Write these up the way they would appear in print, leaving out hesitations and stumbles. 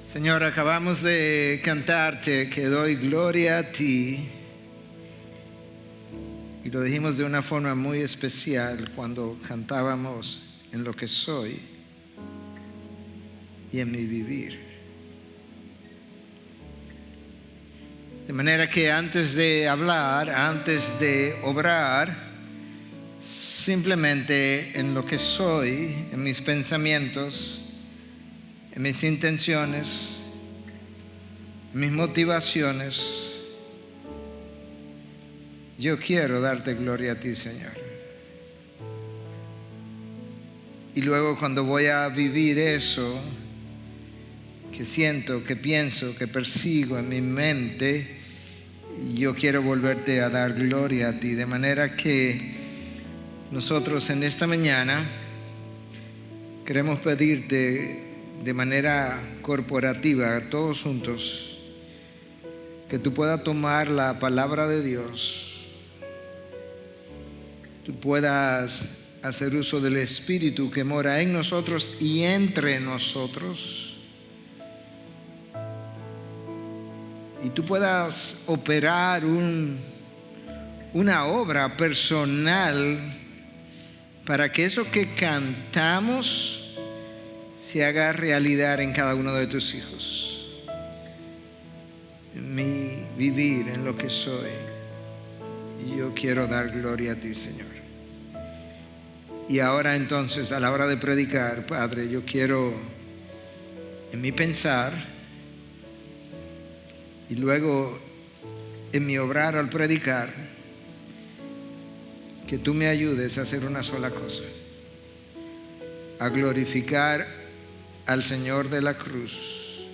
Señor, acabamos de cantarte que doy gloria a ti. Y lo dijimos de una forma muy especial cuando cantábamos en lo que soy y en mi vivir. De manera que antes de hablar, antes de obrar, simplemente en lo que soy, en mis pensamientos, en mis intenciones, en mis motivaciones, yo quiero darte gloria a ti, Señor. Y luego cuando voy a vivir eso que siento, que pienso, que persigo en mi mente, yo quiero volverte a dar gloria a ti. De manera que nosotros en esta mañana queremos pedirte de manera corporativa, todos juntos, que tú puedas tomar la palabra de Dios, tú puedas hacer uso del Espíritu que mora en nosotros y entre nosotros, y tú puedas operar una obra personal para que eso que cantamos se haga realidad en cada uno de tus hijos. En mi vivir, en lo que soy, yo quiero dar gloria a ti, Señor. Y ahora entonces, a la hora de predicar, Padre, yo quiero en mi pensar y luego en mi obrar al predicar, que tú me ayudes a hacer una sola cosa: a glorificar al Señor de la cruz,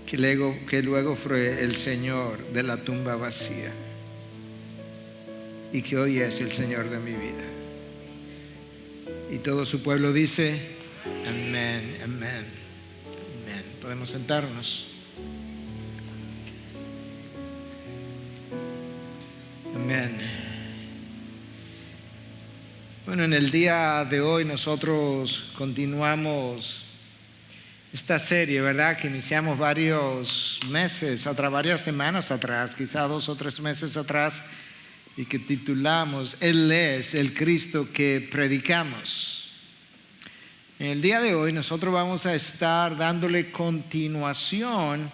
que luego fue el Señor de la tumba vacía y que hoy es el Señor de mi vida. Y todo su pueblo dice amén, amén, amén. Podemos sentarnos. Amén. Bueno, en el día de hoy nosotros continuamos esta serie, ¿verdad? Que iniciamos varios meses atrás, varias semanas atrás, quizá 2 o 3 meses atrás, y que titulamos Él es el Cristo que predicamos. En el día de hoy nosotros vamos a estar dándole continuación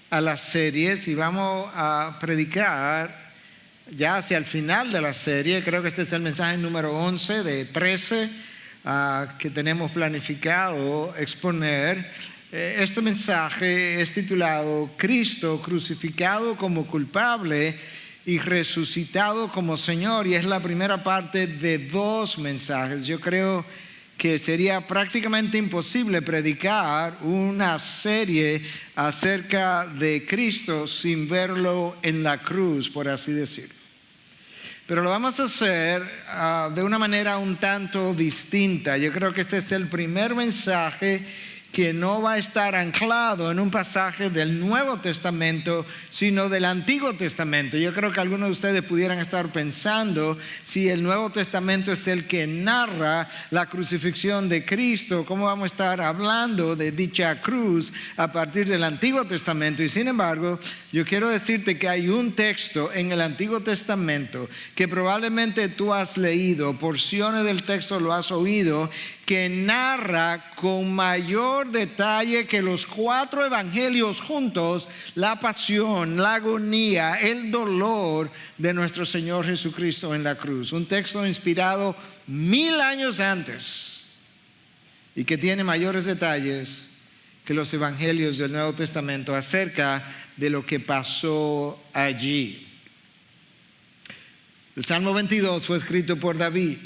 a las series y vamos a predicar ya hacia el final de la serie. Creo que este es el mensaje número 11 de 13 que tenemos planificado exponer. Este mensaje es titulado Cristo crucificado como culpable y resucitado como Señor, y es la primera parte de 2 mensajes. Yo creo que sería prácticamente imposible predicar una serie acerca de Cristo sin verlo en la cruz, por así decirlo. Pero lo vamos a hacer de una manera un tanto distinta. Yo creo que este es el primer mensaje que no va a estar anclado en un pasaje del Nuevo Testamento, sino del Antiguo Testamento. Yo creo que algunos de ustedes pudieran estar pensando, si el Nuevo Testamento es el que narra la crucifixión de Cristo, ¿cómo vamos a estar hablando de dicha cruz a partir del Antiguo Testamento? Y sin embargo, yo quiero decirte que hay un texto en el Antiguo Testamento que probablemente tú has leído, porciones del texto lo has oído, que narra con mayor detalle que los 4 evangelios juntos la pasión, la agonía, el dolor de nuestro Señor Jesucristo en la cruz. Un texto inspirado 1000 años antes y que tiene mayores detalles que los evangelios del Nuevo Testamento acerca de lo que pasó allí. El Salmo 22 fue escrito por David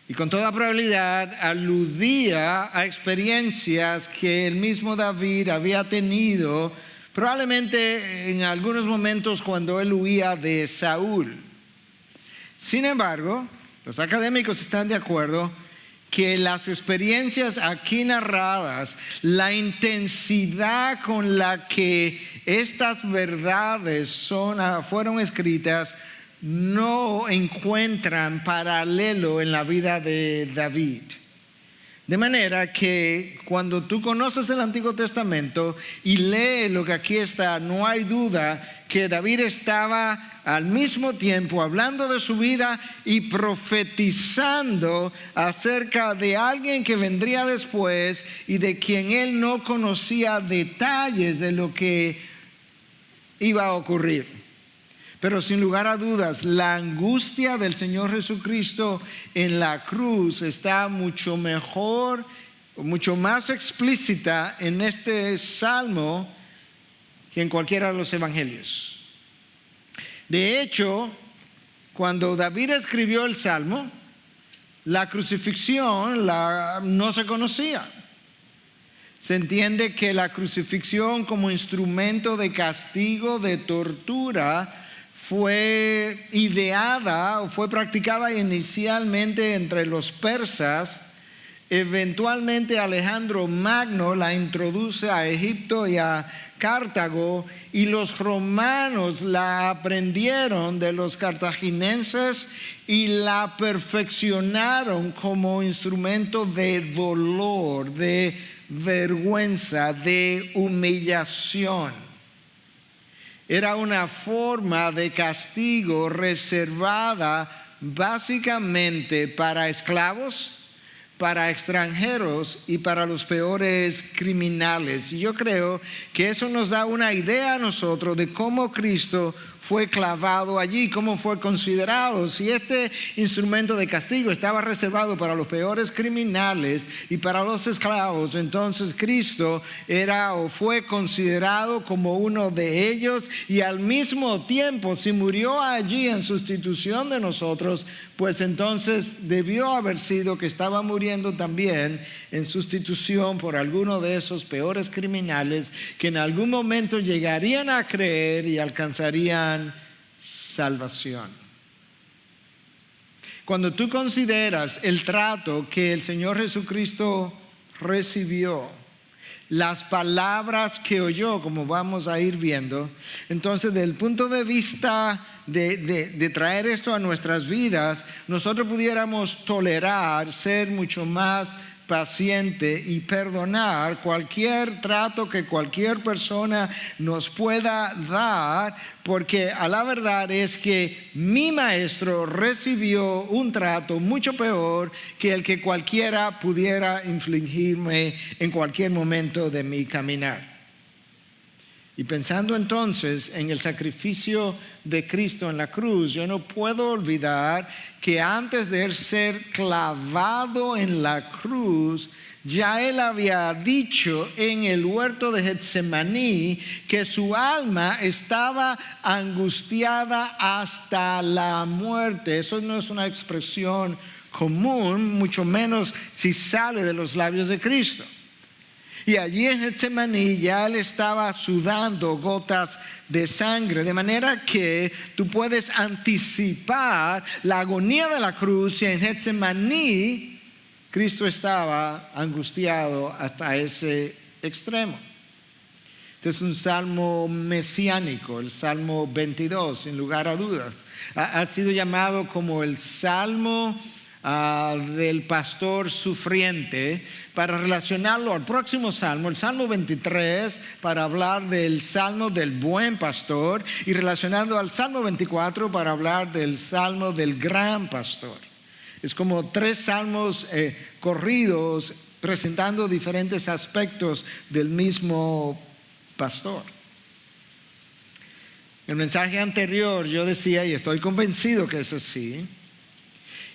y con toda probabilidad aludía a experiencias que el mismo David había tenido, probablemente en algunos momentos cuando él huía de Saúl. Sin embargo, los académicos están de acuerdo que las experiencias aquí narradas, la intensidad con la que estas verdades fueron escritas, no encuentran paralelo en la vida de David. De manera que cuando tú conoces el Antiguo Testamento y lees lo que aquí está, no hay duda que David estaba al mismo tiempo hablando de su vida y profetizando acerca de alguien que vendría después y de quien él no conocía detalles de lo que iba a ocurrir. Pero sin lugar a dudas, la angustia del Señor Jesucristo en la cruz está mucho mejor, mucho más explícita en este salmo que en cualquiera de los evangelios. De hecho, cuando David escribió el salmo, la crucifixión no se conocía. Se entiende que la crucifixión como instrumento de castigo, de tortura, fue ideada o fue practicada inicialmente entre los persas. Eventualmente Alejandro Magno la introduce a Egipto y a Cartago, y los romanos la aprendieron de los cartaginenses y la perfeccionaron como instrumento de dolor, de vergüenza, de humillación. Era una forma de castigo reservada básicamente para esclavos, para extranjeros y para los peores criminales. Y yo creo que eso nos da una idea a nosotros de cómo Cristo fue clavado allí, cómo fue considerado. Si este instrumento de castigo estaba reservado para los peores criminales y para los esclavos, entonces Cristo era o fue considerado como uno de ellos, y al mismo tiempo, si murió allí en sustitución de nosotros, pues entonces debió haber sido que estaba muriendo también en sustitución por alguno de esos peores criminales que en algún momento llegarían a creer y alcanzarían salvación. Cuando tú consideras el trato que el Señor Jesucristo recibió, las palabras que oyó, como vamos a ir viendo, entonces desde el punto de vista de traer esto a nuestras vidas, nosotros pudiéramos tolerar, ser mucho más paciente y perdonar cualquier trato que cualquier persona nos pueda dar, porque a la verdad es que mi maestro recibió un trato mucho peor que el que cualquiera pudiera infligirme en cualquier momento de mi caminar. Y pensando entonces en el sacrificio de Cristo en la cruz, yo no puedo olvidar que antes de él ser clavado en la cruz, ya él había dicho en el huerto de Getsemaní que su alma estaba angustiada hasta la muerte. Eso no es una expresión común, mucho menos si sale de los labios de Cristo. Y allí en Getsemaní ya él estaba sudando gotas de sangre, de manera que tú puedes anticipar la agonía de la cruz. Y en Getsemaní Cristo estaba angustiado hasta ese extremo. Este es un salmo mesiánico, el Salmo 22, sin lugar a dudas. Ha sido llamado como el salmo del pastor sufriente, para relacionarlo al próximo salmo, el Salmo 23, para hablar del salmo del buen pastor, y relacionando al Salmo 24 para hablar del salmo del gran pastor. Es como tres salmos corridos presentando diferentes aspectos del mismo pastor. En el mensaje anterior yo decía, y estoy convencido que es así,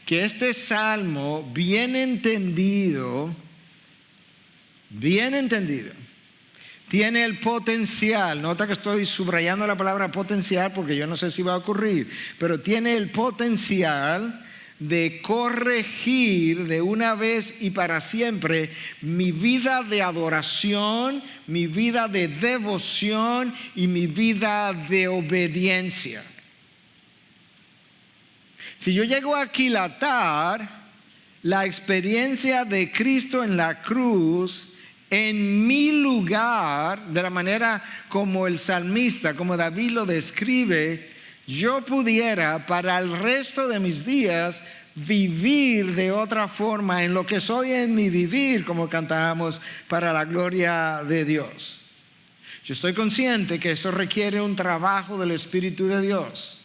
que este salmo bien entendido, tiene el potencial, nota que estoy subrayando la palabra potencial porque yo no sé si va a ocurrir, pero tiene el potencial de corregir de una vez y para siempre mi vida de adoración, mi vida de devoción y mi vida de obediencia. Si yo llego a aquilatar la experiencia de Cristo en la cruz en mi lugar, de la manera como el salmista, como David lo describe, yo pudiera para el resto de mis días vivir de otra forma en lo que soy en mi vivir, como cantábamos, para la gloria de Dios. Yo estoy consciente que eso requiere un trabajo del Espíritu de Dios.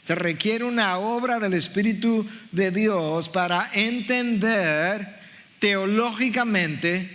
Se requiere una obra del Espíritu de Dios para entender teológicamente,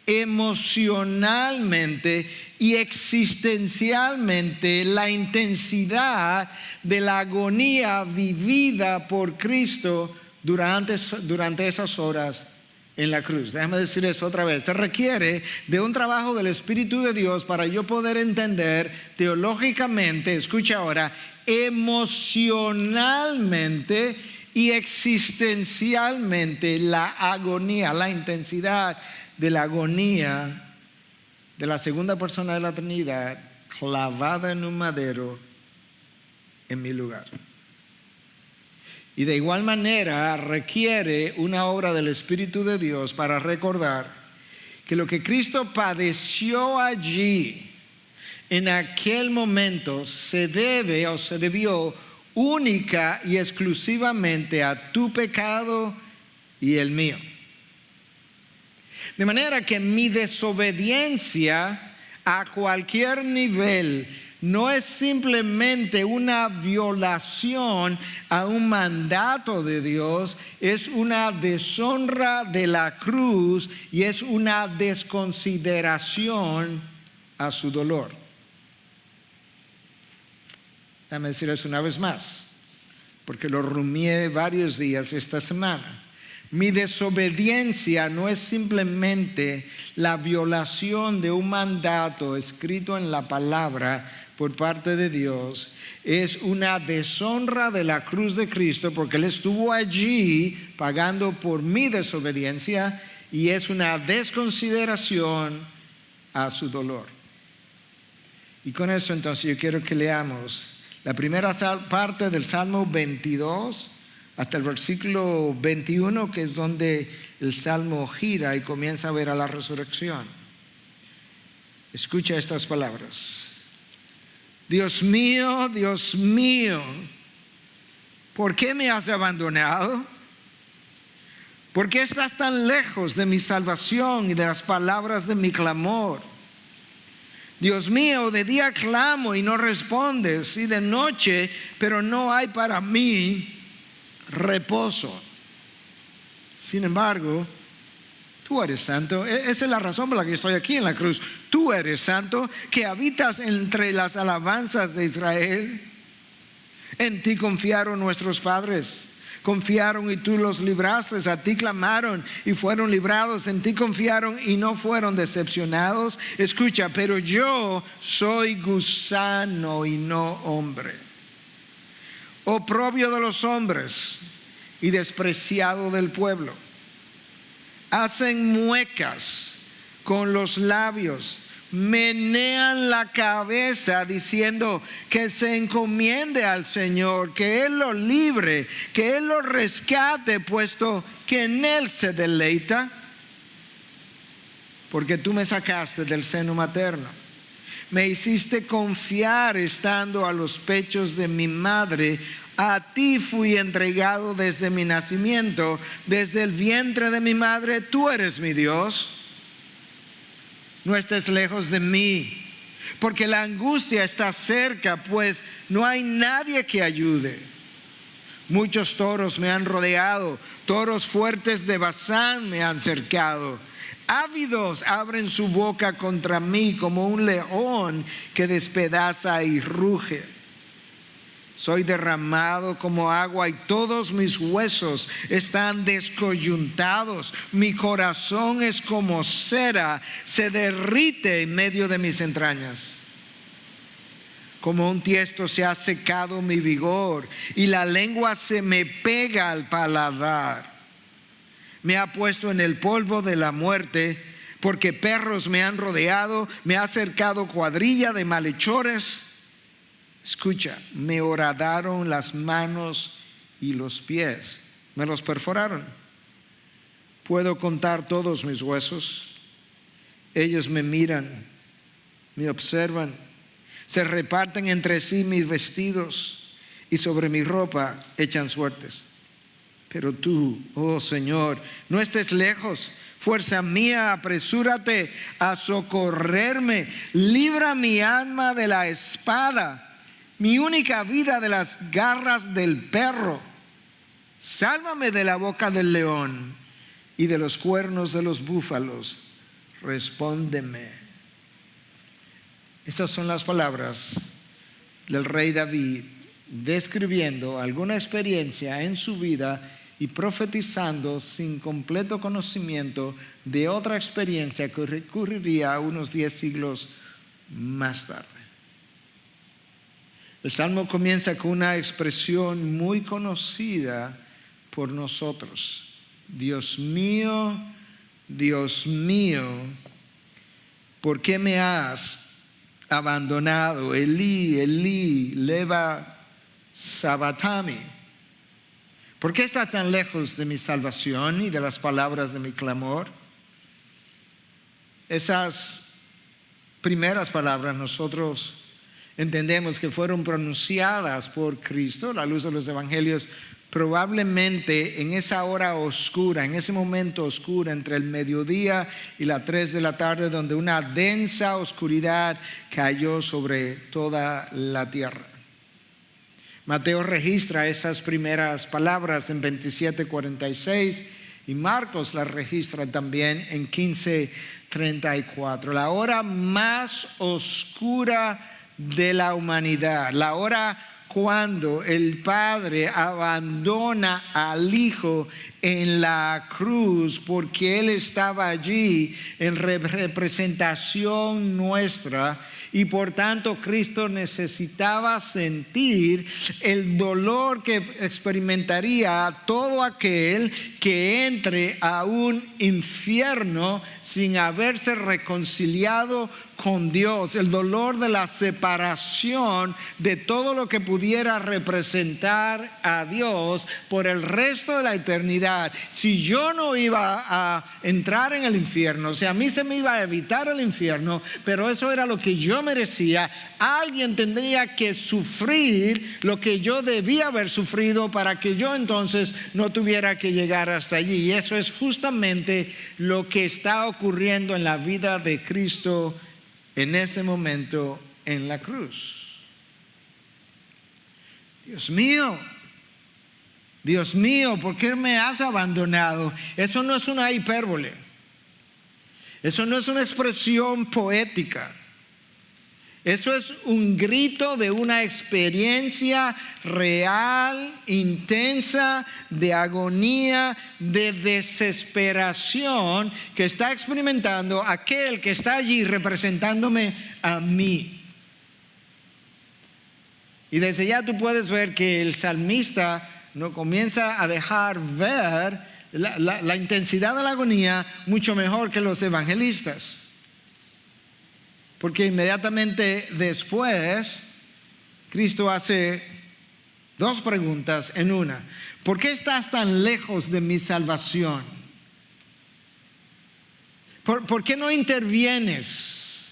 emocionalmente y existencialmente la intensidad de la agonía vivida por Cristo durante esas horas en la cruz. Déjame decir eso otra vez. Se requiere de un trabajo del Espíritu de Dios para yo poder entender teológicamente, escucha ahora, emocionalmente y existencialmente la agonía, la intensidad de la agonía de la segunda persona de la Trinidad clavada en un madero en mi lugar. Y de igual manera requiere una obra del Espíritu de Dios para recordar que lo que Cristo padeció allí en aquel momento se debe o se debió única y exclusivamente a tu pecado y el mío. De manera que mi desobediencia a cualquier nivel no es simplemente una violación a un mandato de Dios, es una deshonra de la cruz y es una desconsideración a su dolor. Déjame decir eso una vez más, porque lo rumié varios días esta semana. Mi desobediencia no es simplemente la violación de un mandato escrito en la palabra por parte de Dios, es una deshonra de la cruz de Cristo porque Él estuvo allí pagando por mi desobediencia y es una desconsideración a su dolor. Y con eso entonces yo quiero que leamos la primera parte del Salmo 22 hasta el versículo 21, que es donde el Salmo gira y comienza a ver a la resurrección. Escucha estas palabras. Dios mío, ¿por qué me has abandonado? ¿Por qué estás tan lejos de mi salvación y de las palabras de mi clamor? Dios mío, de día clamo y no respondes, y de noche, pero no hay para mí reposo. Sin embargo, tú eres santo. Esa es la razón por la que estoy aquí en la cruz. Tú eres santo, que habitas entre las alabanzas de Israel. En ti confiaron nuestros padres. Confiaron y tú los libraste. A ti clamaron y fueron librados. En ti confiaron y no fueron decepcionados. Escucha, pero yo soy gusano y no hombre, oprobio de los hombres y despreciado del pueblo. Hacen muecas con los labios, menean la cabeza diciendo que se encomiende al Señor, que Él lo libre, que Él lo rescate, puesto que en Él se deleita. Porque tú me sacaste del seno materno, me hiciste confiar estando a los pechos de mi madre. A ti fui entregado desde mi nacimiento, desde el vientre de mi madre. Tú eres mi Dios. No estés lejos de mí, porque la angustia está cerca, pues no hay nadie que ayude. Muchos toros me han rodeado, toros fuertes de Basán me han cercado. Ávidos abren su boca contra mí como un león que despedaza y ruge. Soy derramado como agua y todos mis huesos están descoyuntados. Mi corazón es como cera, se derrite en medio de mis entrañas. Como un tiesto se ha secado mi vigor y la lengua se me pega al paladar. Me ha puesto en el polvo de la muerte, porque perros me han rodeado, me ha cercado cuadrilla de malhechores. Escucha, me horadaron las manos y los pies, me los perforaron. Puedo contar todos mis huesos. Ellos me miran, me observan, se reparten entre sí mis vestidos y sobre mi ropa echan suertes. Pero tú, oh Señor, no estés lejos. Fuerza mía, apresúrate a socorrerme. Libra mi alma de la espada, mi única vida de las garras del perro. Sálvame de la boca del león y de los cuernos de los búfalos. Respóndeme. Estas son las palabras del rey David, describiendo alguna experiencia en su vida y profetizando sin completo conocimiento de otra experiencia que ocurriría unos 10 siglos más tarde. El Salmo comienza con una expresión muy conocida por nosotros. Dios mío, ¿por qué me has abandonado? Elí, Elí, lema sabachthani. ¿Por qué estás tan lejos de mi salvación y de las palabras de mi clamor? Esas primeras palabras nosotros entendemos que fueron pronunciadas por Cristo a la luz de los evangelios, probablemente en esa hora oscura, en ese momento oscuro entre el mediodía y las 3 de la tarde, donde una densa oscuridad cayó sobre toda la tierra. Mateo registra esas primeras palabras en 27:46 y Marcos las registra también en 15:34. La hora más oscura de la humanidad, la hora cuando el Padre abandona al Hijo en la cruz porque Él estaba allí en representación nuestra. Y por tanto Cristo necesitaba sentir el dolor que experimentaría todo aquel que entre a un infierno sin haberse reconciliado con Dios, el dolor de la separación de todo lo que pudiera representar a Dios por el resto de la eternidad. Si yo no iba a entrar en el infierno, o sea, a mí se me iba a evitar el infierno, pero eso era lo que yo merecía, alguien tendría que sufrir lo que yo debía haber sufrido para que yo entonces no tuviera que llegar hasta allí. Y eso es justamente lo que está ocurriendo en la vida de Cristo en ese momento en la cruz. Dios mío, ¿por qué me has abandonado? Eso no es una hipérbole. Eso no es una expresión poética. Eso es un grito de una experiencia real, intensa, de agonía, de desesperación que está experimentando aquel que está allí representándome a mí. Y desde ya tú puedes ver que el salmista no comienza a dejar ver la intensidad de la agonía mucho mejor que los evangelistas. Porque inmediatamente después, Cristo hace 2 preguntas en una. ¿Por qué estás tan lejos de mi salvación? ¿Por qué no intervienes?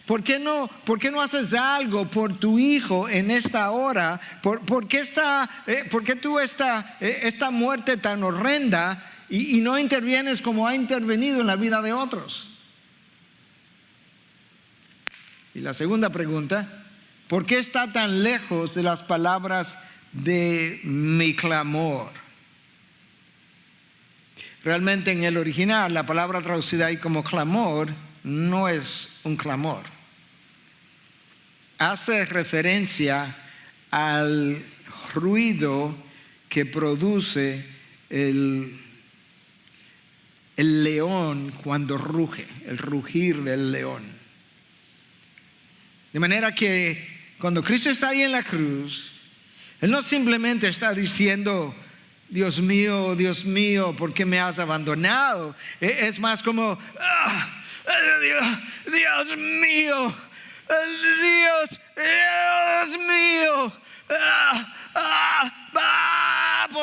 ¿Por qué no haces algo por tu hijo en esta hora? ¿Por qué tú esta muerte tan horrenda y no intervienes como ha intervenido en la vida de otros? Y la segunda pregunta, ¿por qué está tan lejos de las palabras de mi clamor? Realmente en el original la palabra traducida ahí como clamor no es un clamor. Hace referencia al ruido que produce el león cuando ruge, el rugir del león. De manera que cuando Cristo está ahí en la cruz, Él no simplemente está diciendo, Dios mío, ¿por qué me has abandonado? Es más como, Dios mío,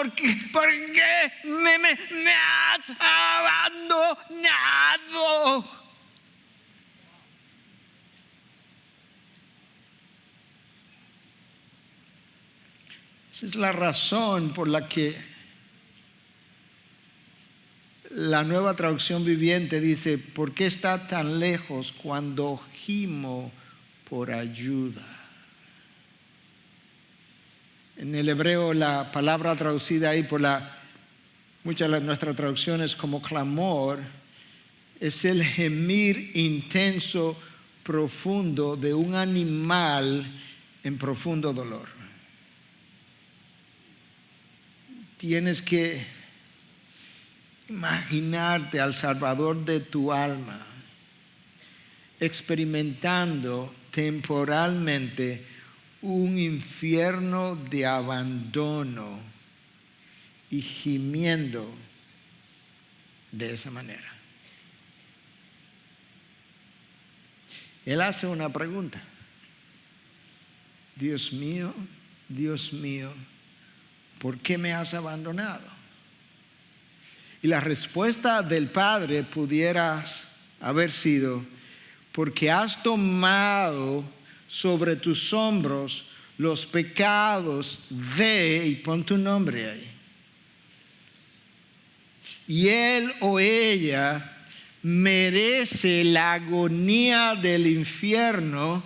por qué me has abandonado? Esa es la razón por la que la Nueva Traducción Viviente dice: ¿por qué está tan lejos cuando gimo por ayuda? En el hebreo, la palabra traducida ahí por muchas de nuestras traducciones como clamor es el gemir intenso, profundo de un animal en profundo dolor. Tienes que imaginarte al Salvador de tu alma experimentando temporalmente un infierno de abandono y gimiendo de esa manera. Él hace una pregunta: Dios mío, ¿por qué me has abandonado? Y la respuesta del Padre pudiera haber sido: porque has tomado sobre tus hombros los pecados de, y pon tu nombre ahí. Y él o ella merece la agonía del infierno.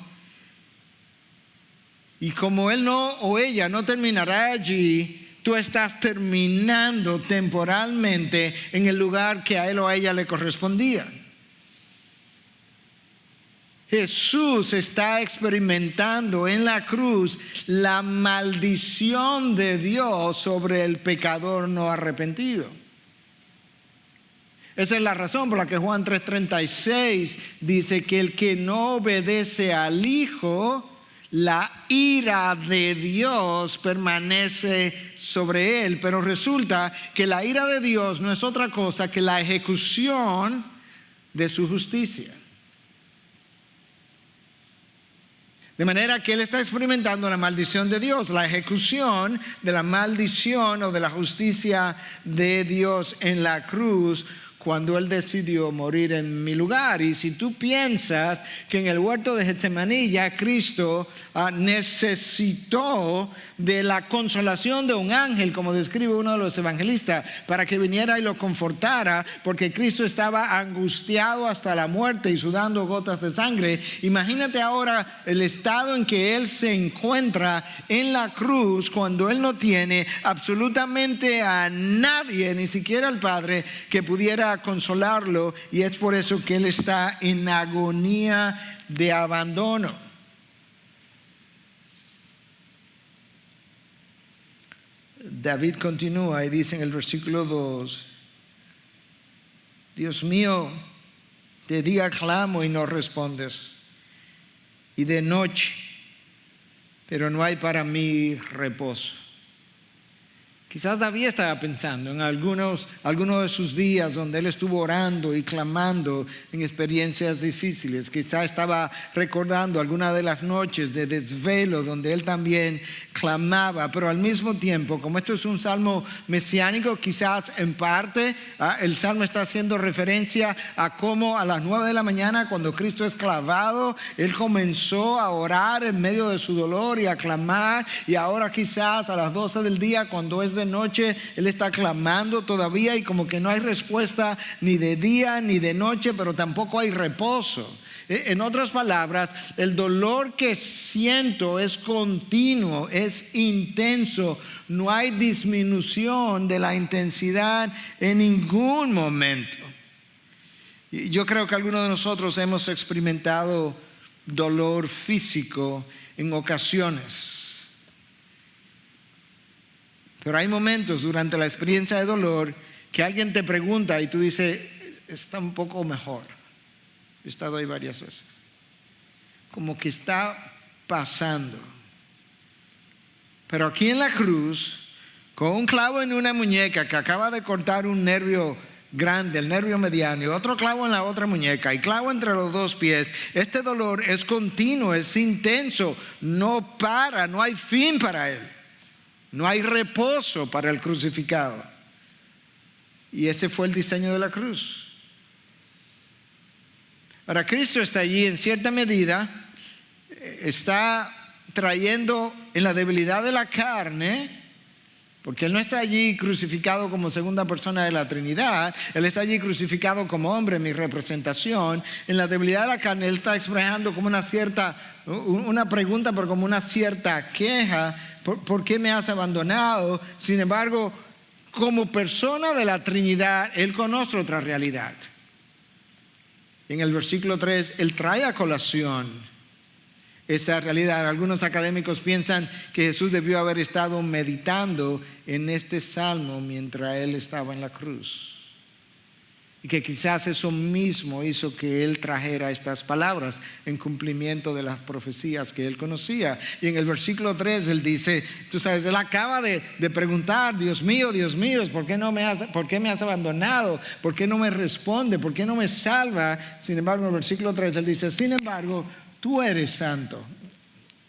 Y como él o ella no terminará allí, tú estás terminando temporalmente en el lugar que a él o a ella le correspondía. Jesús está experimentando en la cruz la maldición de Dios sobre el pecador no arrepentido. Esa es la razón por la que Juan 3:36 dice que el que no obedece al Hijo, la ira de Dios permanece sobre él. Pero resulta que la ira de Dios no es otra cosa que la ejecución de su justicia. De manera que él está experimentando la maldición de Dios, la ejecución de la maldición o de la justicia de Dios en la cruz, cuando él decidió morir en mi lugar. Y si tú piensas que en el huerto de Getsemaní ya Cristo necesitó de la consolación de un ángel, como describe uno de los evangelistas, para que viniera y lo confortara, porque Cristo estaba angustiado hasta la muerte y sudando gotas de sangre, imagínate ahora el estado en que él se encuentra en la cruz, cuando él no tiene absolutamente a nadie, ni siquiera al Padre, que pudiera consolarlo. Y es por eso que él está en agonía de abandono. David continúa y dice en el versículo 2: Dios mío, de día clamo y no respondes, y de noche, pero no hay para mí reposo. Quizás David estaba pensando en algunos de sus días donde él estuvo orando y clamando en experiencias difíciles. Quizás estaba recordando algunas de las noches de desvelo donde él también clamaba. Pero al mismo tiempo, como esto es un salmo mesiánico, quizás en parte el salmo está haciendo referencia a cómo a las 9 de la mañana, cuando Cristo es clavado, él comenzó a orar en medio de su dolor y a clamar. Y ahora quizás a las 12 del día, cuando es de noche, él está clamando todavía, y como que no hay respuesta ni de día ni de noche, pero tampoco hay reposo. En otras palabras, el dolor que siento es continuo, es intenso, no hay disminución de la intensidad en ningún momento. Y yo creo que algunos de nosotros hemos experimentado dolor físico en ocasiones. Pero hay momentos durante la experiencia de dolor que alguien te pregunta y tú dices: está un poco mejor. He estado ahí varias veces. Como que está pasando. Pero aquí en la cruz, con un clavo en una muñeca que acaba de cortar un nervio grande, el nervio mediano, y otro clavo en la otra muñeca, y clavo entre los dos pies, este dolor es continuo, es intenso, no para, no hay fin para él. No hay reposo para el crucificado. Y ese fue el diseño de la cruz. Ahora, Cristo está allí en cierta medida, está trayendo en la debilidad de la carne, porque Él no está allí crucificado como segunda persona de la Trinidad, Él está allí crucificado como hombre, mi representación. En la debilidad de la carne, Él está expresando como una pregunta, pero como una cierta queja. ¿Por qué me has abandonado? Sin embargo, como persona de la Trinidad, Él conoce otra realidad. En el versículo 3, Él trae a colación esa realidad. Algunos académicos piensan que Jesús debió haber estado meditando en este salmo mientras Él estaba en la cruz. Y que quizás eso mismo hizo que Él trajera estas palabras en cumplimiento de las profecías que Él conocía. Y en el versículo 3 Él dice, tú sabes, Él acaba de preguntar, Dios mío, ¿por qué me has abandonado? ¿Por qué no me responde? ¿Por qué no me salva? Sin embargo, en el versículo 3 Él dice, sin embargo, tú eres santo.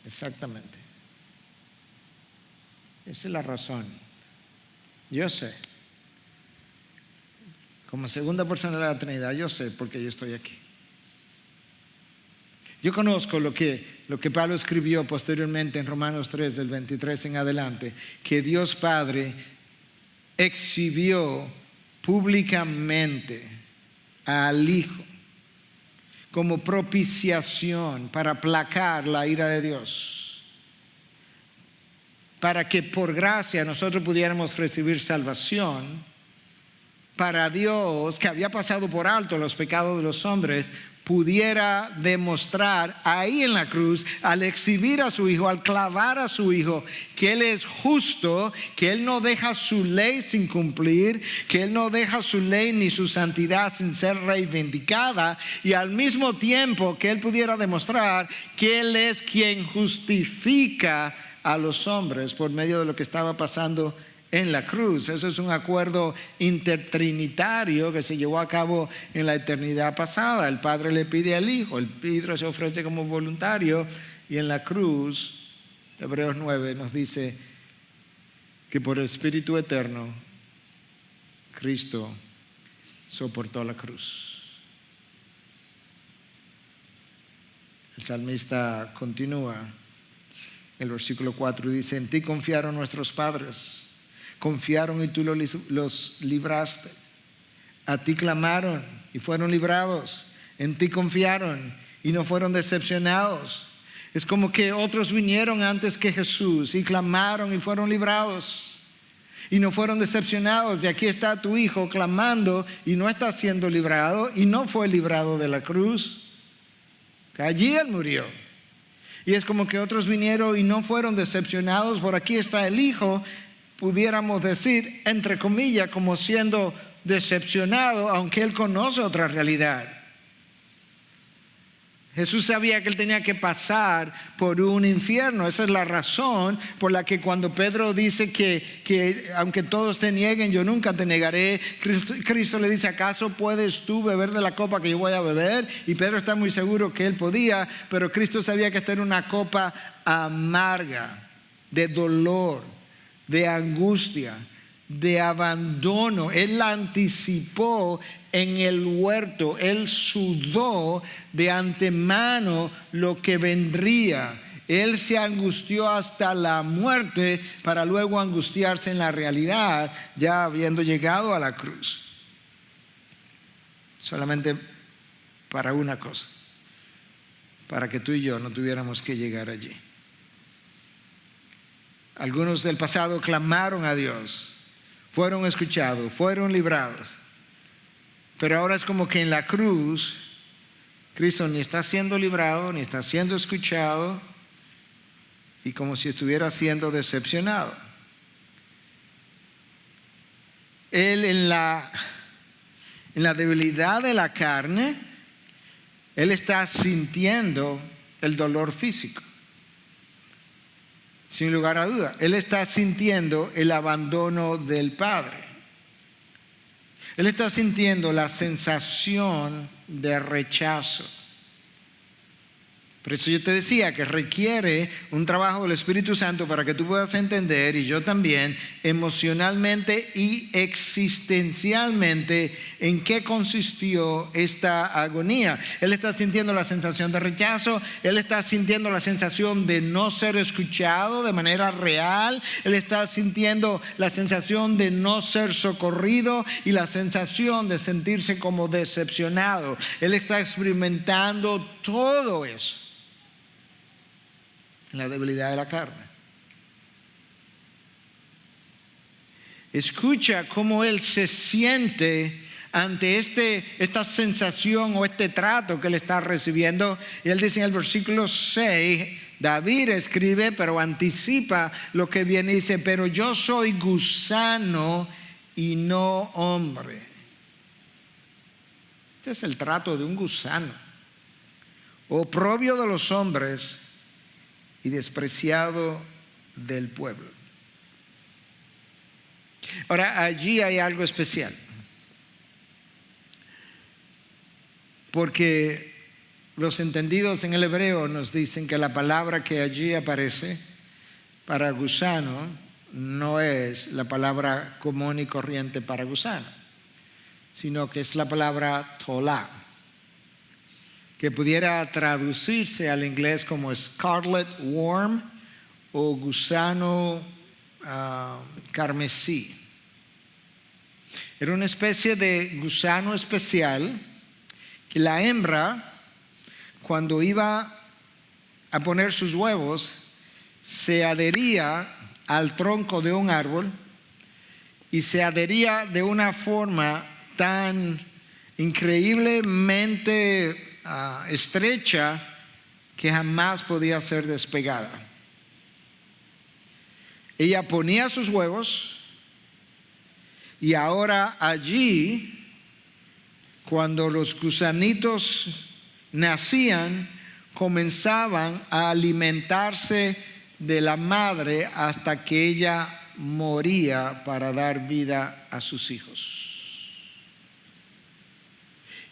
Exactamente. Esa es la razón. Yo sé. Como segunda persona de la Trinidad, yo sé por qué yo estoy aquí. Yo conozco lo que Pablo escribió posteriormente en Romanos 3, del 23 en adelante, que Dios Padre exhibió públicamente al Hijo como propiciación para aplacar la ira de Dios, para que por gracia nosotros pudiéramos recibir salvación. Para Dios, que había pasado por alto los pecados de los hombres, pudiera demostrar ahí en la cruz, al exhibir a su Hijo, al clavar a su Hijo, que Él es justo, que Él no deja su ley sin cumplir, que Él no deja su ley ni su santidad sin ser reivindicada, y al mismo tiempo que Él pudiera demostrar que Él es quien justifica a los hombres por medio de lo que estaba pasando en la cruz. Eso es un acuerdo intertrinitario que se llevó a cabo en la eternidad pasada. El Padre le pide al Hijo, el Hijo se ofrece como voluntario, y en la cruz, Hebreos 9 nos dice que por el Espíritu eterno Cristo soportó la cruz. El salmista continúa el versículo 4 y dice, en ti confiaron nuestros padres, confiaron y tú los libraste. A ti clamaron y fueron librados. En ti confiaron y no fueron decepcionados. Es como que otros vinieron antes que Jesús y clamaron y fueron librados y no fueron decepcionados. Y aquí está tu Hijo clamando y no está siendo librado y no fue librado de la cruz. Allí Él murió. Y es como que otros vinieron y no fueron decepcionados. Por aquí está el Hijo, pudiéramos decir, entre comillas, como siendo decepcionado, aunque Él conoce otra realidad. Jesús sabía que Él tenía que pasar por un infierno. Esa es la razón por la que cuando Pedro dice que aunque todos te nieguen, yo nunca te negaré, Cristo le dice, ¿acaso puedes tú beber de la copa que yo voy a beber? Y Pedro está muy seguro que él podía, pero Cristo sabía que esta era una copa amarga, de dolor, de angustia, de abandono. Él la anticipó en el huerto. Él sudó de antemano lo que vendría. Él se angustió hasta la muerte para luego angustiarse en la realidad, ya habiendo llegado a la cruz. Solamente para una cosa, para que tú y yo no tuviéramos que llegar allí. Algunos del pasado clamaron a Dios, fueron escuchados, fueron librados. Pero ahora es como que en la cruz, Cristo ni está siendo librado, ni está siendo escuchado, y como si estuviera siendo decepcionado. Él en la debilidad de la carne, Él está sintiendo el dolor físico. Sin lugar a duda, Él está sintiendo el abandono del Padre. Él está sintiendo la sensación de rechazo. Por eso yo te decía que requiere un trabajo del Espíritu Santo para que tú puedas entender, y yo también, emocionalmente y existencialmente, en qué consistió esta agonía. Él está sintiendo la sensación de rechazo, él está sintiendo la sensación de no ser escuchado de manera real, él está sintiendo la sensación de no ser socorrido y la sensación de sentirse como decepcionado. Él está experimentando todo eso. La debilidad de la carne. Escucha cómo él se siente ante esta sensación o este trato que él está recibiendo. Y él dice en el versículo 6, David escribe, pero anticipa lo que viene y dice: pero yo soy gusano y no hombre. Este es el trato de un gusano, oprobio de los hombres y despreciado del pueblo. Ahora, allí hay algo especial, porque los entendidos en el hebreo nos dicen que la palabra que allí aparece para gusano no es la palabra común y corriente para gusano, sino que es la palabra tolá, que pudiera traducirse al inglés como scarlet worm o gusano carmesí. Era una especie de gusano especial que la hembra, cuando iba a poner sus huevos, se adhería al tronco de un árbol y se adhería de una forma tan increíblemente estrecha que jamás podía ser despegada. Ella ponía sus huevos y ahora allí, cuando los gusanitos nacían, comenzaban a alimentarse de la madre hasta que ella moría para dar vida a sus hijos.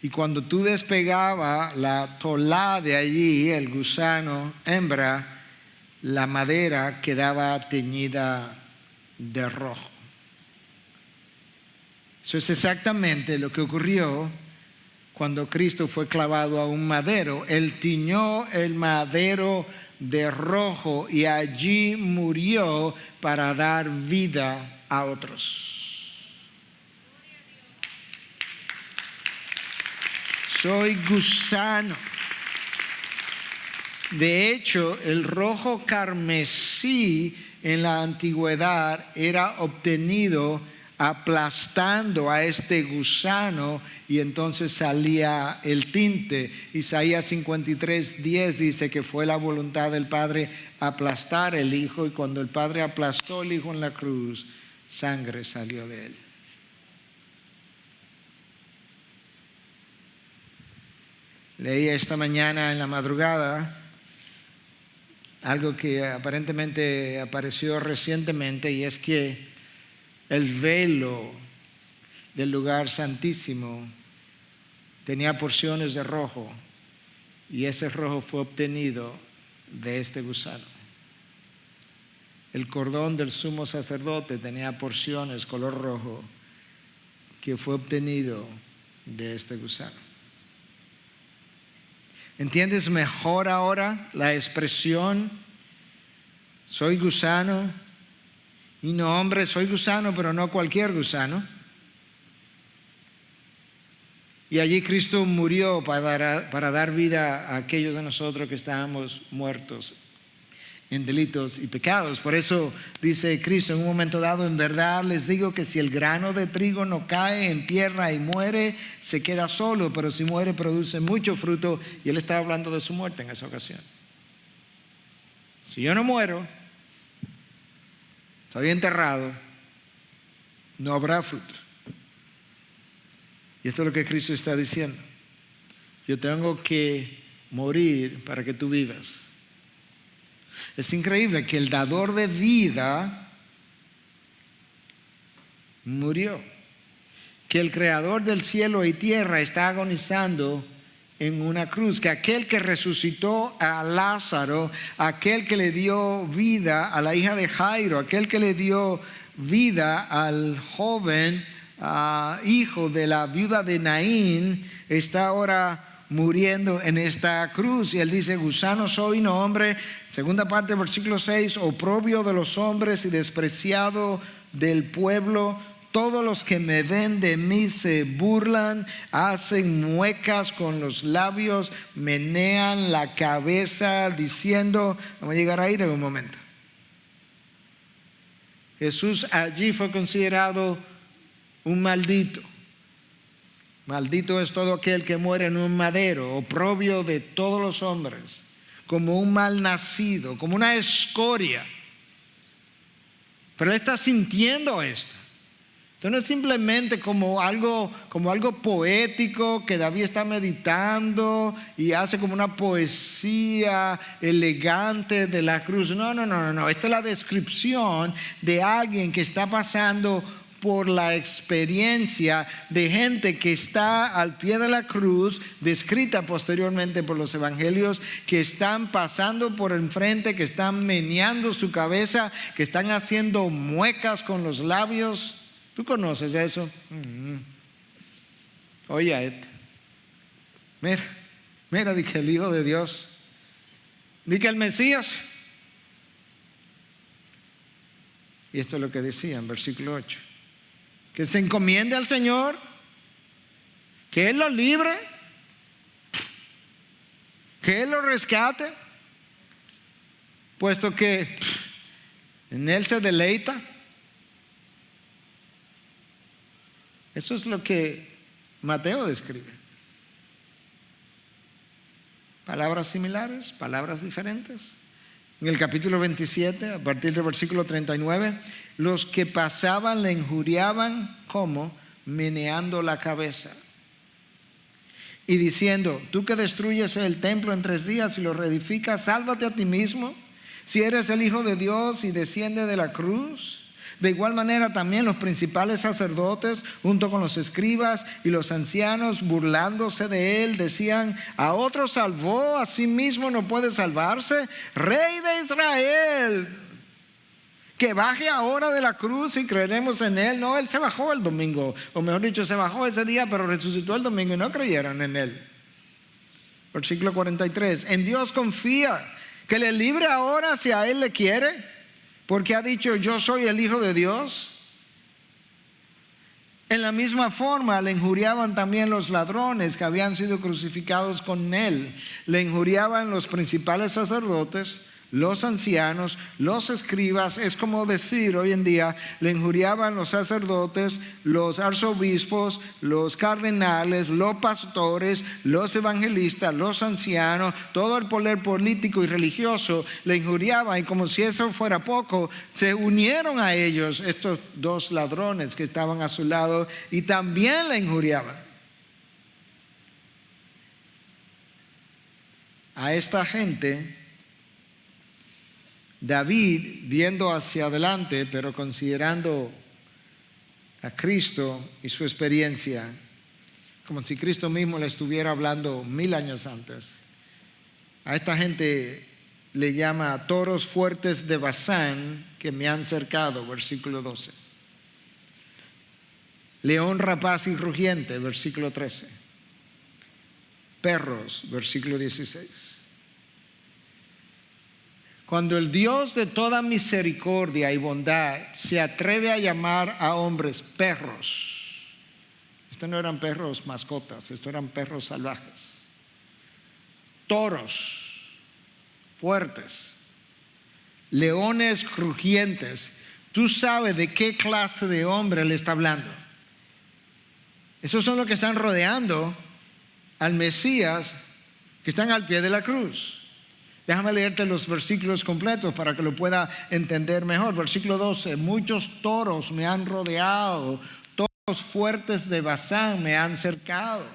Y cuando tú despegabas la tolá de allí, el gusano hembra, la madera quedaba teñida de rojo. Eso es exactamente lo que ocurrió cuando Cristo fue clavado a un madero. Él tiñó el madero de rojo y allí murió para dar vida a otros. Soy gusano. De hecho, el rojo carmesí en la antigüedad era obtenido aplastando a este gusano y entonces salía el tinte. Isaías 53:10 dice que fue la voluntad del Padre aplastar el Hijo, y cuando el Padre aplastó el Hijo en la cruz, sangre salió de él. Leí esta mañana en la madrugada algo que aparentemente apareció recientemente, y es que el velo del lugar santísimo tenía porciones de rojo, y ese rojo fue obtenido de este gusano. El cordón del sumo sacerdote tenía porciones color rojo que fue obtenido de este gusano. ¿Entiendes mejor ahora la expresión soy gusano y no hombre? Soy gusano, pero no cualquier gusano. Y allí Cristo murió para dar vida a aquellos de nosotros que estábamos muertos en delitos y pecados. Por eso dice Cristo en un momento dado: en verdad les digo que si el grano de trigo no cae en tierra y muere, se queda solo, pero si muere produce mucho fruto. Y él estaba hablando de su muerte en esa ocasión. Si yo no muero, estoy enterrado, no habrá fruto. Y esto es lo que Cristo está diciendo: yo tengo que morir para que tú vivas. Es increíble que el dador de vida murió, que el creador del cielo y tierra está agonizando en una cruz, que aquel que resucitó a Lázaro, aquel que le dio vida a la hija de Jairo, aquel que le dio vida al joven hijo de la viuda de Naín, está ahora muriendo en esta cruz. Y él dice: gusano soy, no hombre. Segunda parte, versículo 6: oprobio de los hombres y despreciado del pueblo. Todos los que me ven de mí se burlan, hacen muecas con los labios, menean la cabeza diciendo... Vamos a llegar ahí en un momento. Jesús allí fue considerado un maldito. Maldito es todo aquel que muere en un madero, oprobio de todos los hombres, como un mal nacido, como una escoria. Pero él está sintiendo esto. Esto no es simplemente como algo poético que David está meditando y hace como una poesía elegante de la cruz. No. Esta es la descripción de alguien que está pasando por la experiencia de gente que está al pie de la cruz, descrita posteriormente por los evangelios, que están pasando por enfrente, que están meneando su cabeza, que están haciendo muecas con los labios. ¿Tú conoces eso? Oye, mira, dije el Hijo de Dios, dije el Mesías. Y esto es lo que decía en versículo 8: que se encomiende al Señor, que Él lo libre, que Él lo rescate, puesto que en Él se deleita. Eso es lo que Mateo describe. Palabras similares, palabras diferentes. En el capítulo 27, a partir del versículo 39, los que pasaban le injuriaban, ¿cómo? Meneando la cabeza y diciendo: tú que destruyes el templo en 3 días y lo reedificas, sálvate a ti mismo, si eres el Hijo de Dios y desciende de la cruz. De igual manera también los principales sacerdotes, junto con los escribas y los ancianos, burlándose de él, decían: a otro salvó, a sí mismo no puede salvarse. Rey de Israel, que baje ahora de la cruz y creeremos en él. No, él se bajó el domingo, o mejor dicho, se bajó ese día, pero resucitó el domingo y no creyeron en él. Versículo 43: en Dios confía, que le libre ahora si a él le quiere, porque ha dicho: yo soy el Hijo de Dios. En la misma forma le injuriaban también los ladrones que habían sido crucificados con él. Le injuriaban los principales sacerdotes, los ancianos, los escribas. Es como decir hoy en día, le injuriaban los sacerdotes, los arzobispos, los cardenales, los pastores, los evangelistas, los ancianos, todo el poder político y religioso le injuriaban. Y como si eso fuera poco, se unieron a ellos estos 2 ladrones que estaban a su lado y también le injuriaban. A esta gente, David, viendo hacia adelante, pero considerando a Cristo y su experiencia, como si Cristo mismo le estuviera hablando 1000 años antes, a esta gente le llama toros fuertes de Basán que me han cercado, versículo 12. León rapaz y rugiente, versículo 13. Perros, versículo 16. Cuando el Dios de toda misericordia y bondad se atreve a llamar a hombres perros, estos no eran perros mascotas, estos eran perros salvajes, toros fuertes, leones crujientes, tú sabes de qué clase de hombre le está hablando. Esos son los que están rodeando al Mesías, que están al pie de la cruz. Déjame leerte los versículos completos para que lo pueda entender mejor. Versículo 12: muchos toros me han rodeado, toros fuertes de Basán me han cercado.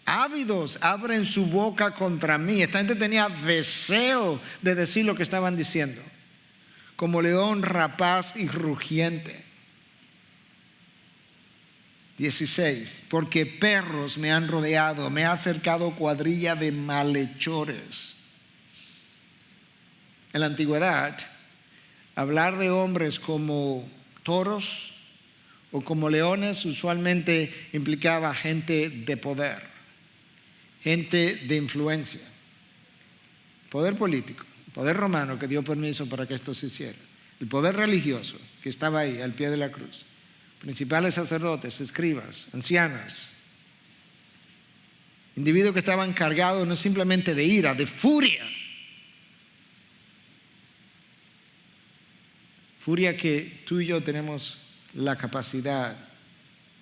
Ávidos abren su boca contra mí. Esta gente tenía deseo de decir lo que estaban diciendo. Como león rapaz y rugiente. 16, porque perros me han rodeado, me ha acercado cuadrilla de malhechores. En la antigüedad, hablar de hombres como toros o como leones usualmente implicaba gente de poder, gente de influencia, poder político, poder romano que dio permiso para que esto se hiciera, el poder religioso que estaba ahí al pie de la cruz, principales sacerdotes, escribas, ancianas, individuos que estaban cargados no simplemente de ira, de furia. Furia que tú y yo tenemos la capacidad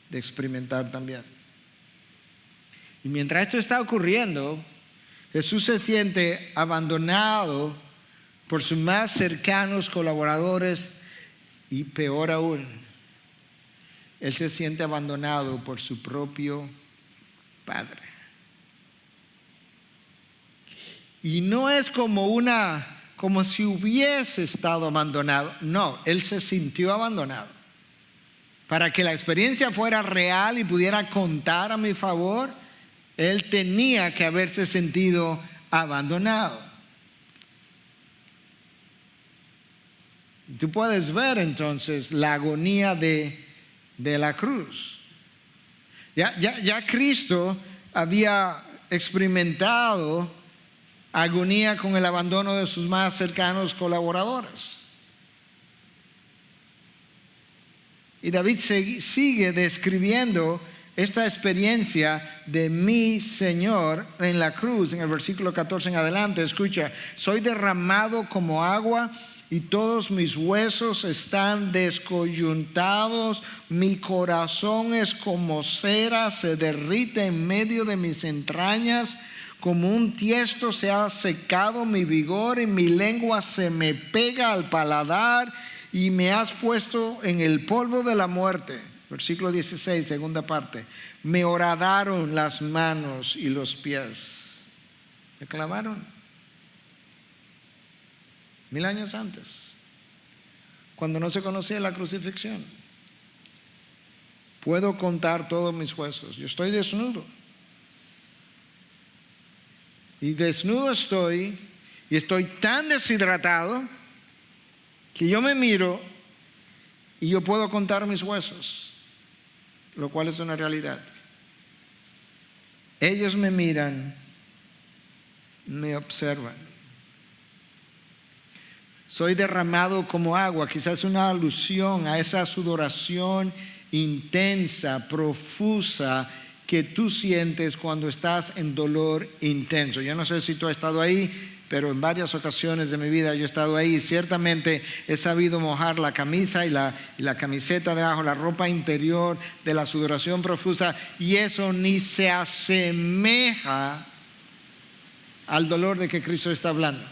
de experimentar también. Y mientras esto está ocurriendo, Jesús se siente abandonado por sus más cercanos colaboradores y peor aún, Él se siente abandonado por su propio Padre. Y no es como si hubiese estado abandonado. No, Él se sintió abandonado. Para que la experiencia fuera real y pudiera contar a mi favor, Él tenía que haberse sentido abandonado. Tú puedes ver entonces la agonía de la cruz. Ya Cristo había experimentado agonía con el abandono de sus más cercanos colaboradores. Y David sigue describiendo esta experiencia de mi Señor en la cruz. En el versículo 14 en adelante, escucha: soy derramado como agua y todos mis huesos están descoyuntados, mi corazón es como cera, se derrite en medio de mis entrañas, como un tiesto se ha secado mi vigor y mi lengua se me pega al paladar y me has puesto en el polvo de la muerte. Versículo 16, segunda parte: me horadaron las manos y los pies. Me clavaron 1000 años antes, cuando no se conocía la crucifixión. Puedo contar todos mis huesos. Yo estoy desnudo. Y desnudo estoy, y estoy tan deshidratado que yo me miro y yo puedo contar mis huesos, lo cual es una realidad. Ellos me miran, me observan. Soy derramado como agua, quizás una alusión a esa sudoración intensa, profusa que tú sientes cuando estás en dolor intenso. Yo no sé si tú has estado ahí, pero en varias ocasiones de mi vida yo he estado ahí. Ciertamente he sabido mojar la camisa y la camiseta debajo, la ropa interior de la sudoración profusa, y eso ni se asemeja al dolor de que Cristo está hablando.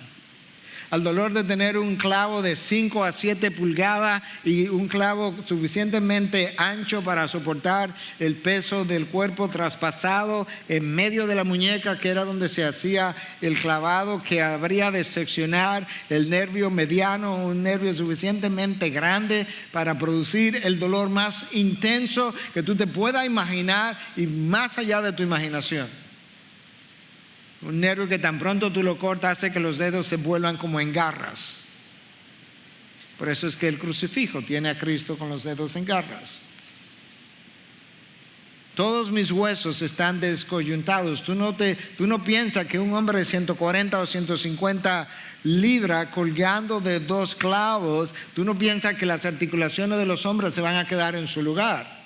Al dolor de tener un clavo de 5 a 7 pulgadas y un clavo suficientemente ancho para soportar el peso del cuerpo traspasado en medio de la muñeca, que era donde se hacía el clavado, que habría de seccionar el nervio mediano, un nervio suficientemente grande para producir el dolor más intenso que tú te puedas imaginar y más allá de tu imaginación. Un nervio que tan pronto tú lo cortas hace que los dedos se vuelvan como en garras. Por eso es que el crucifijo tiene a Cristo con los dedos en garras. Todos mis huesos están descoyuntados. Tú no piensas que un hombre de 140 o 150 libras colgando de 2 clavos, tú no piensas que las articulaciones de los hombres se van a quedar en su lugar.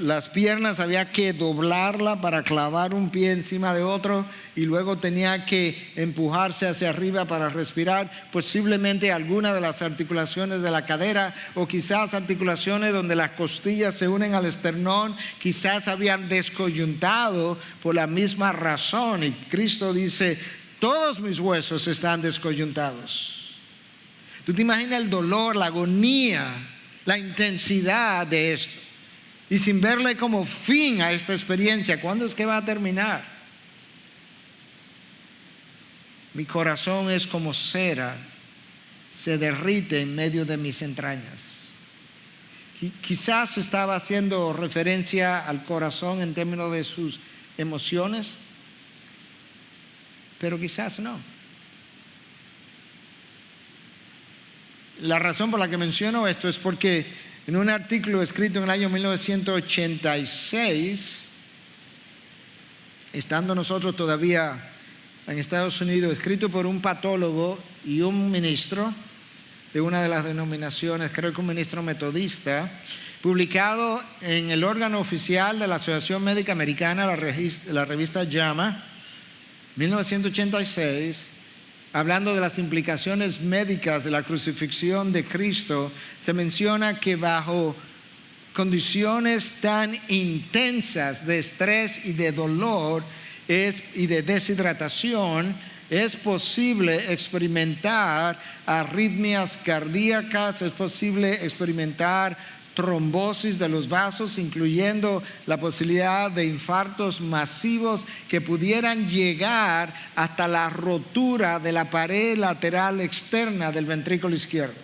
Las piernas había que doblarla para clavar un pie encima de otro, y luego tenía que empujarse hacia arriba para respirar. Posiblemente alguna de las articulaciones de la cadera, o quizás articulaciones donde las costillas se unen al esternón, quizás habían descoyuntado por la misma razón. Y Cristo dice: todos mis huesos están descoyuntados. Tú te imaginas el dolor, la agonía, la intensidad de esto. Y sin verle como fin a esta experiencia, ¿cuándo es que va a terminar? Mi corazón es como cera, se derrite en medio de mis entrañas. Quizás estaba haciendo referencia al corazón en términos de sus emociones, pero quizás no. La razón por la que menciono esto es porque en un artículo escrito en el año 1986, estando nosotros todavía en Estados Unidos, escrito por un patólogo y un ministro de una de las denominaciones, creo que un ministro metodista, publicado en el órgano oficial de la Asociación Médica Americana, la revista JAMA, 1986, hablando de las implicaciones médicas de la crucifixión de Cristo, se menciona que bajo condiciones tan intensas de estrés y de dolor y de deshidratación, es posible experimentar arritmias cardíacas, es posible experimentar trombosis de los vasos, incluyendo la posibilidad de infartos masivos que pudieran llegar hasta la rotura de la pared lateral externa del ventrículo izquierdo.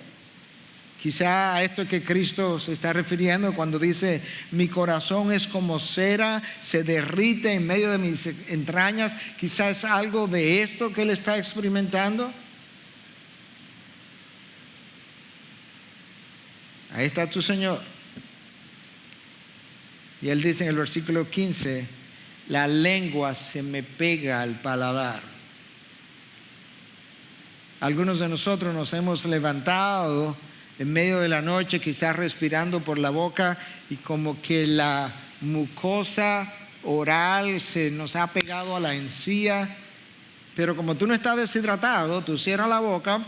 Quizá a esto que Cristo se está refiriendo cuando dice: mi corazón es como cera, se derrite en medio de mis entrañas. Quizá es algo de esto que Él está experimentando. Ahí está tu Señor. Y Él dice en el versículo 15: la lengua se me pega al paladar. Algunos de nosotros nos hemos levantado en medio de la noche, quizás respirando por la boca, y como que la mucosa oral se nos ha pegado a la encía, pero como tú no estás deshidratado, tú cierras la boca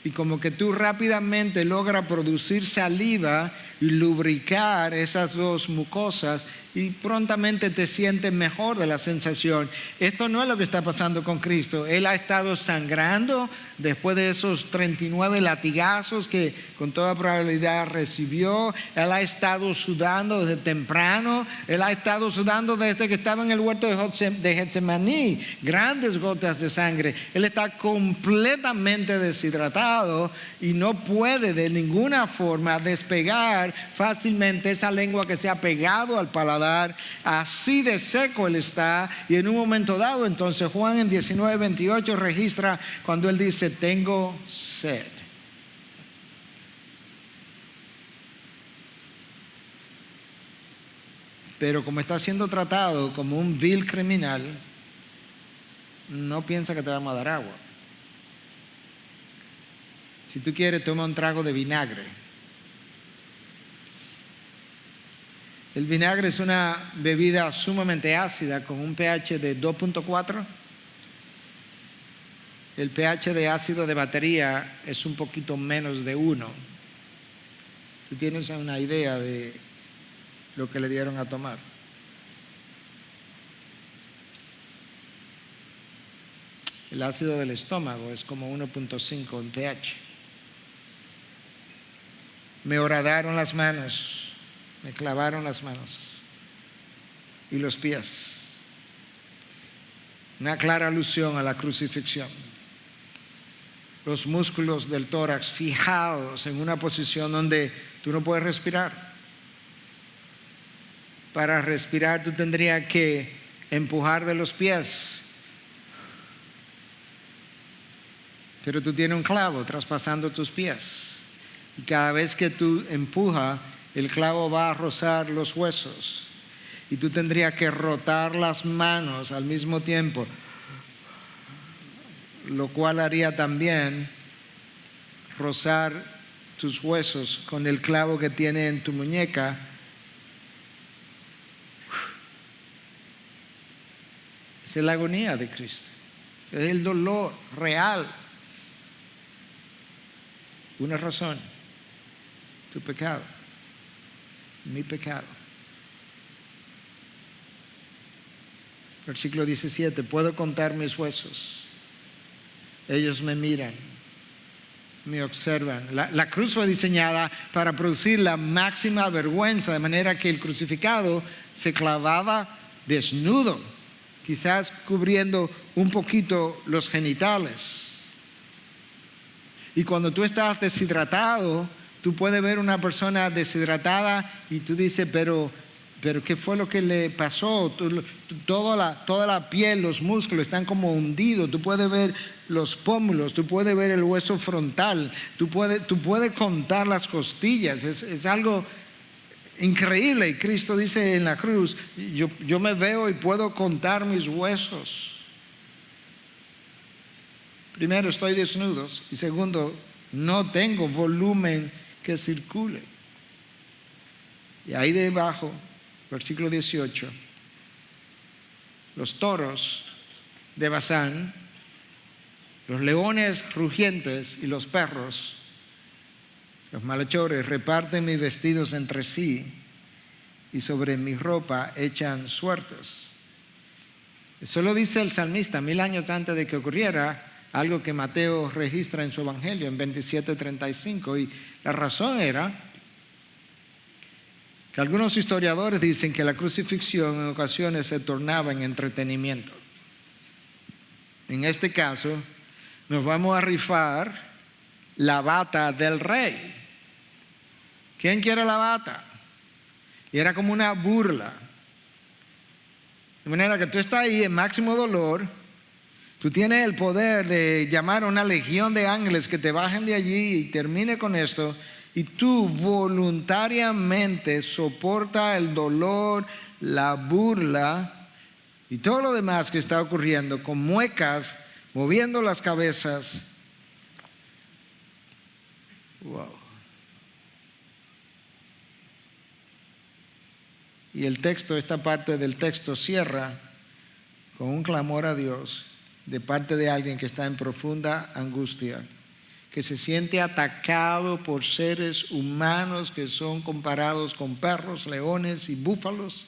y como que tú rápidamente logras producir saliva y lubricar esas dos mucosas y prontamente te sientes mejor de la sensación. Esto no es lo que está pasando con Cristo. Él ha estado sangrando después de esos 39 latigazos que con toda probabilidad recibió. Él ha estado sudando desde temprano. Él ha estado sudando desde que estaba en el huerto de Getsemaní. Grandes gotas de sangre. Él está completamente deshidratado y no puede de ninguna forma despegar fácilmente esa lengua que se ha pegado al paladar. Así de seco Él está. Y en un momento dado, entonces Juan en 19:28 registra cuando Él dice: tengo sed. Pero como está siendo tratado como un vil criminal, no piensa que te vamos a dar agua. Si tú quieres, toma un trago de vinagre. El vinagre es una bebida sumamente ácida con un pH de 2.4. El pH de ácido de batería es un poquito menos de 1. Tú tienes una idea de lo que le dieron a tomar. El ácido del estómago es como 1.5 en pH. Me horadaron las manos. Me clavaron las manos y los pies. Una clara alusión a la crucifixión. Los músculos del tórax fijados en una posición donde tú no puedes respirar. Para respirar tú tendrías que empujar de los pies. Pero tú tienes un clavo traspasando tus pies. Y cada vez que tú empujas, el clavo va a rozar los huesos y tú tendrías que rotar las manos al mismo tiempo, lo cual haría también rozar tus huesos con el clavo que tiene en tu muñeca. Esa es la agonía de Cristo, es el dolor real. Una razón: tu pecado. Mi pecado. Versículo 17: puedo contar mis huesos. Ellos me miran, me observan. La cruz fue diseñada para producir la máxima vergüenza, de manera que el crucificado se clavaba desnudo, quizás cubriendo un poquito los genitales. Y cuando tú estás deshidratado, Tú puedes ver una persona deshidratada y tú dices, pero ¿qué fue lo que le pasó? Toda la piel, los músculos están como hundidos. Tú puedes ver los pómulos, tú puedes ver el hueso frontal, tú puedes contar las costillas. Es algo increíble. Y Cristo dice en la cruz, yo me veo y puedo contar mis huesos. Primero, estoy desnudo. Y segundo, no tengo volumen que circule. Y ahí debajo, versículo 18, los toros de Basán, los leones rugientes y los perros, los malhechores, reparten mis vestidos entre sí y sobre mi ropa echan suertes. Eso lo dice el salmista 1000 años antes de que ocurriera, algo que Mateo registra en su evangelio en 27:35. Y la razón era que algunos historiadores dicen que la crucifixión en ocasiones se tornaba en entretenimiento. En este caso, nos vamos a rifar la bata del rey. ¿Quién quiere la bata? Y era como una burla. De manera que tú estás ahí en máximo dolor, tú tienes el poder de llamar a una legión de ángeles que te bajen de allí y termine con esto, y tú voluntariamente soportas el dolor, la burla y todo lo demás que está ocurriendo, con muecas, moviendo las cabezas. Wow. Y el texto, esta parte del texto cierra con un clamor a Dios de parte de alguien que está en profunda angustia, que se siente atacado por seres humanos que son comparados con perros, leones y búfalos.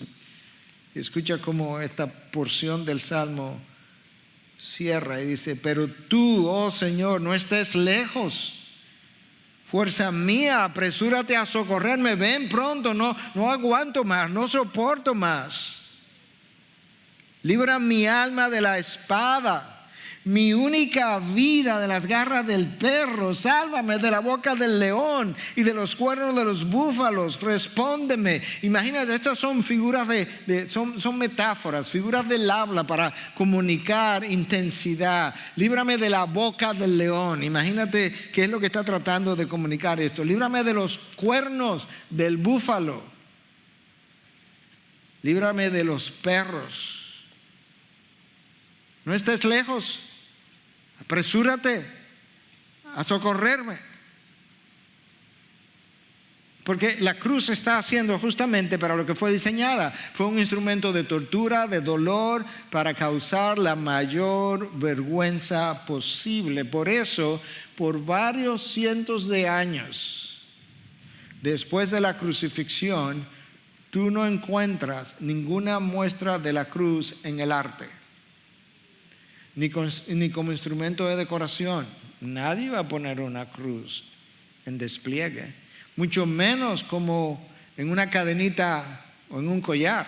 Y escucha cómo esta porción del Salmo cierra y dice: pero tú, oh Señor, no estés lejos. Fuerza mía, apresúrate a socorrerme, ven pronto, no aguanto más, no soporto más. Libra mi alma de la espada, mi única vida de las garras del perro. Sálvame de la boca del león y de los cuernos de los búfalos. Respóndeme. Imagínate, estas son figuras son metáforas, figuras del habla para comunicar intensidad. Líbrame de la boca del león. Imagínate qué es lo que está tratando de comunicar esto. Líbrame de los cuernos del búfalo. Líbrame de los perros. No estés lejos. Apresúrate a socorrerme. Porque la cruz está haciendo justamente para lo que fue diseñada. Fue un instrumento de tortura, de dolor, para causar la mayor vergüenza posible. Por eso, por varios cientos de años después de la crucifixión, tú no encuentras ninguna muestra de la cruz en el arte, ni como instrumento de decoración. Nadie va a poner una cruz en despliegue, mucho menos como en una cadenita o en un collar,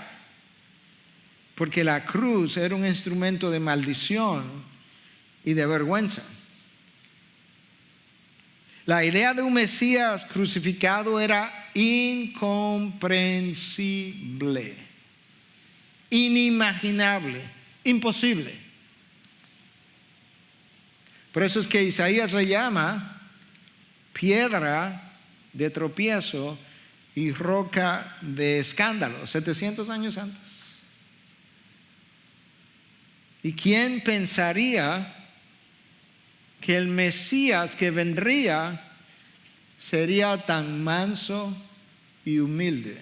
porque la cruz era un instrumento de maldición y de vergüenza. La idea de un Mesías crucificado era incomprensible, inimaginable, imposible. Por eso es que Isaías le llama piedra de tropiezo y roca de escándalo, 700 años antes. ¿Y quién pensaría que el Mesías que vendría sería tan manso y humilde?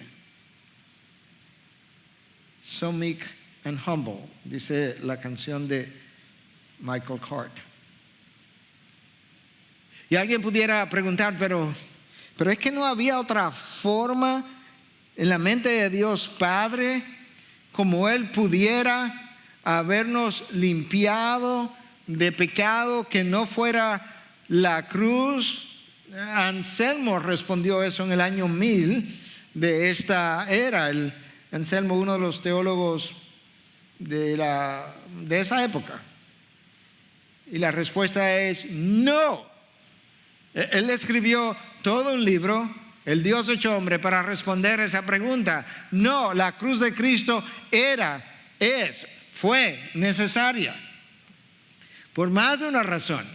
So meek and humble, dice la canción de Michael Card. Y alguien pudiera preguntar, pero es que no había otra forma en la mente de Dios Padre como Él pudiera habernos limpiado de pecado que no fuera la cruz. Anselmo respondió eso en el año 1000 de esta era. Anselmo, uno de los teólogos de esa época. Y la respuesta es no. Él escribió todo un libro, El Dios hecho hombre, para responder esa pregunta. No, la cruz de Cristo fue necesaria. Por más de una razón.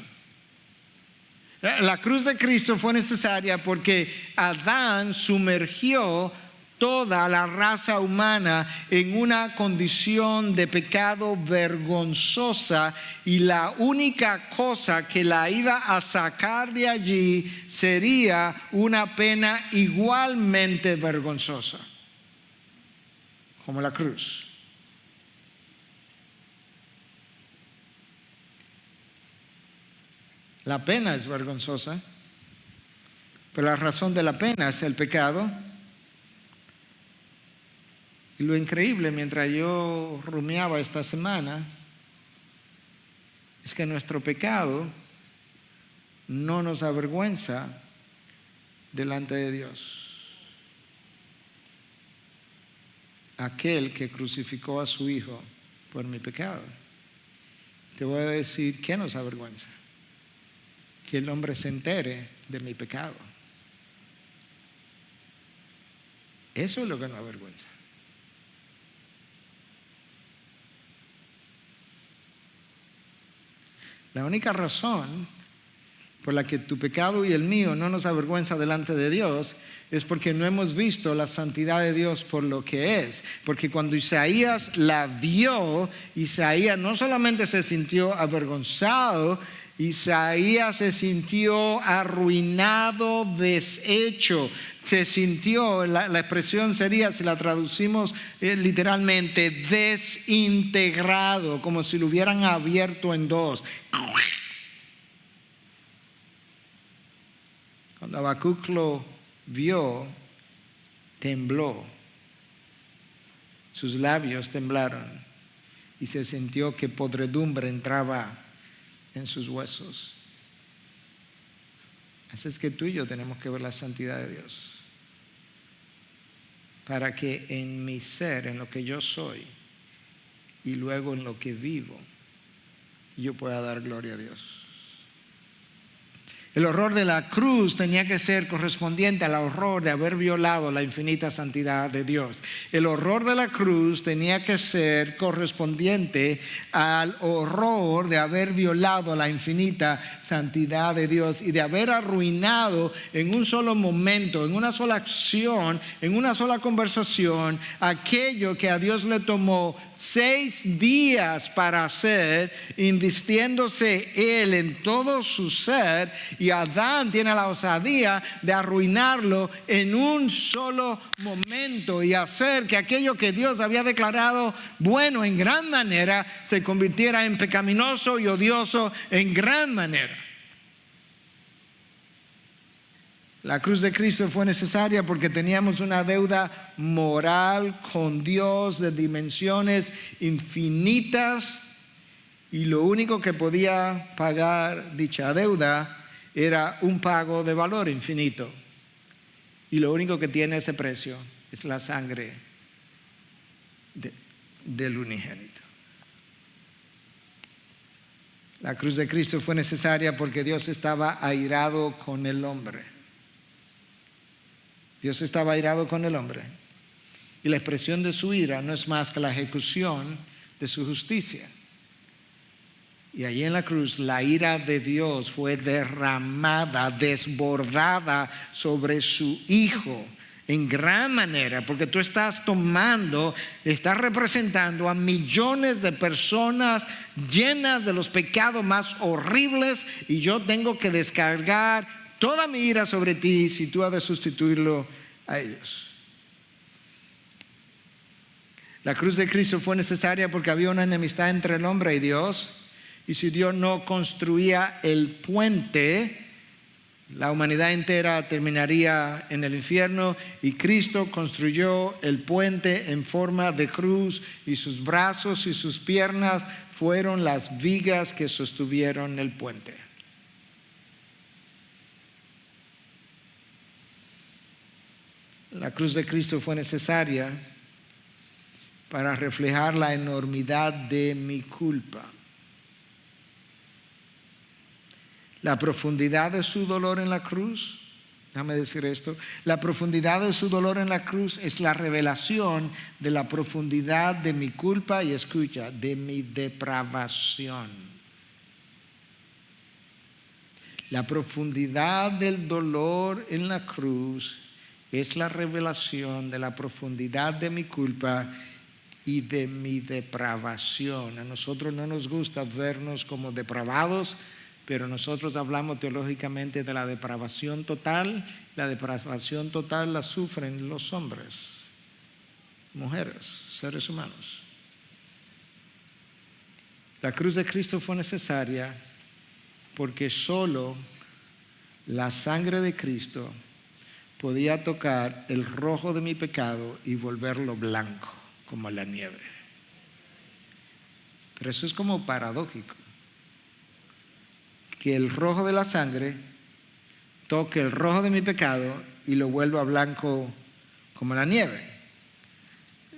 La cruz de Cristo fue necesaria porque Adán sumergió toda la raza humana en una condición de pecado vergonzosa, y la única cosa que la iba a sacar de allí sería una pena igualmente vergonzosa, como la cruz. La pena es vergonzosa, pero la razón de la pena es el pecado. Y lo increíble, mientras yo rumiaba esta semana, es que nuestro pecado no nos avergüenza delante de Dios. Aquel que crucificó a su Hijo por mi pecado. Te voy a decir qué nos avergüenza: que el hombre se entere de mi pecado. Eso es lo que nos avergüenza. La única razón por la que tu pecado y el mío no nos avergüenza delante de Dios es porque no hemos visto la santidad de Dios por lo que es. Porque cuando Isaías la vio, Isaías no solamente se sintió avergonzado, Isaías se sintió arruinado, deshecho. Se sintió, la expresión sería, si la traducimos literalmente, desintegrado, como si lo hubieran abierto en dos. Cuando Habacuc lo vio, tembló. Sus labios temblaron y se sintió que podredumbre entraba en sus huesos. Así es que tú y yo tenemos que ver la santidad de Dios, para que en mi ser, en lo que yo soy, y luego en lo que vivo, yo pueda dar gloria a Dios. El horror de la cruz tenía que ser correspondiente al horror de haber violado la infinita santidad de Dios. El horror de la cruz tenía que ser correspondiente al horror de haber violado la infinita santidad de Dios y de haber arruinado en un solo momento, en una sola acción, en una sola conversación, aquello que a Dios le tomó 6 días para hacer, invistiéndose Él en todo su ser. Y Adán tiene la osadía de arruinarlo en un solo momento y hacer que aquello que Dios había declarado bueno en gran manera se convirtiera en pecaminoso y odioso en gran manera. La cruz de Cristo fue necesaria porque teníamos una deuda moral con Dios de dimensiones infinitas, y lo único que podía pagar dicha deuda era un pago de valor infinito, y lo único que tiene ese precio es la sangre del unigénito. La cruz de Cristo fue necesaria porque Dios estaba airado con el hombre. Dios estaba airado con el hombre, y la expresión de su ira no es más que la ejecución de su justicia. Y allí en la cruz la ira de Dios fue derramada, desbordada sobre su Hijo en gran manera, porque tú estás representando a millones de personas llenas de los pecados más horribles, y yo tengo que descargar toda mi ira sobre ti si tú has de sustituirlo a ellos. La cruz de Cristo fue necesaria porque había una enemistad entre el hombre y Dios. Y si Dios no construía el puente, la humanidad entera terminaría en el infierno, y Cristo construyó el puente en forma de cruz, y sus brazos y sus piernas fueron las vigas que sostuvieron el puente. La cruz de Cristo fue necesaria para reflejar la enormidad de mi culpa. la profundidad de su dolor en la cruz. Déjame decir esto. La profundidad de su dolor en la cruz es la revelación de la profundidad de mi culpa y escucha, de mi depravación. La profundidad del dolor en la cruz es la revelación de la profundidad de mi culpa y de mi depravación. A nosotros no nos gusta vernos como depravados, pero nosotros hablamos teológicamente de la depravación total. La depravación total la sufren los hombres, mujeres, seres humanos. La cruz de Cristo fue necesaria porque solo la sangre de Cristo podía tocar el rojo de mi pecado y volverlo blanco como la nieve. Pero eso es como paradójico, que el rojo de la sangre toque el rojo de mi pecado y lo vuelva blanco como la nieve.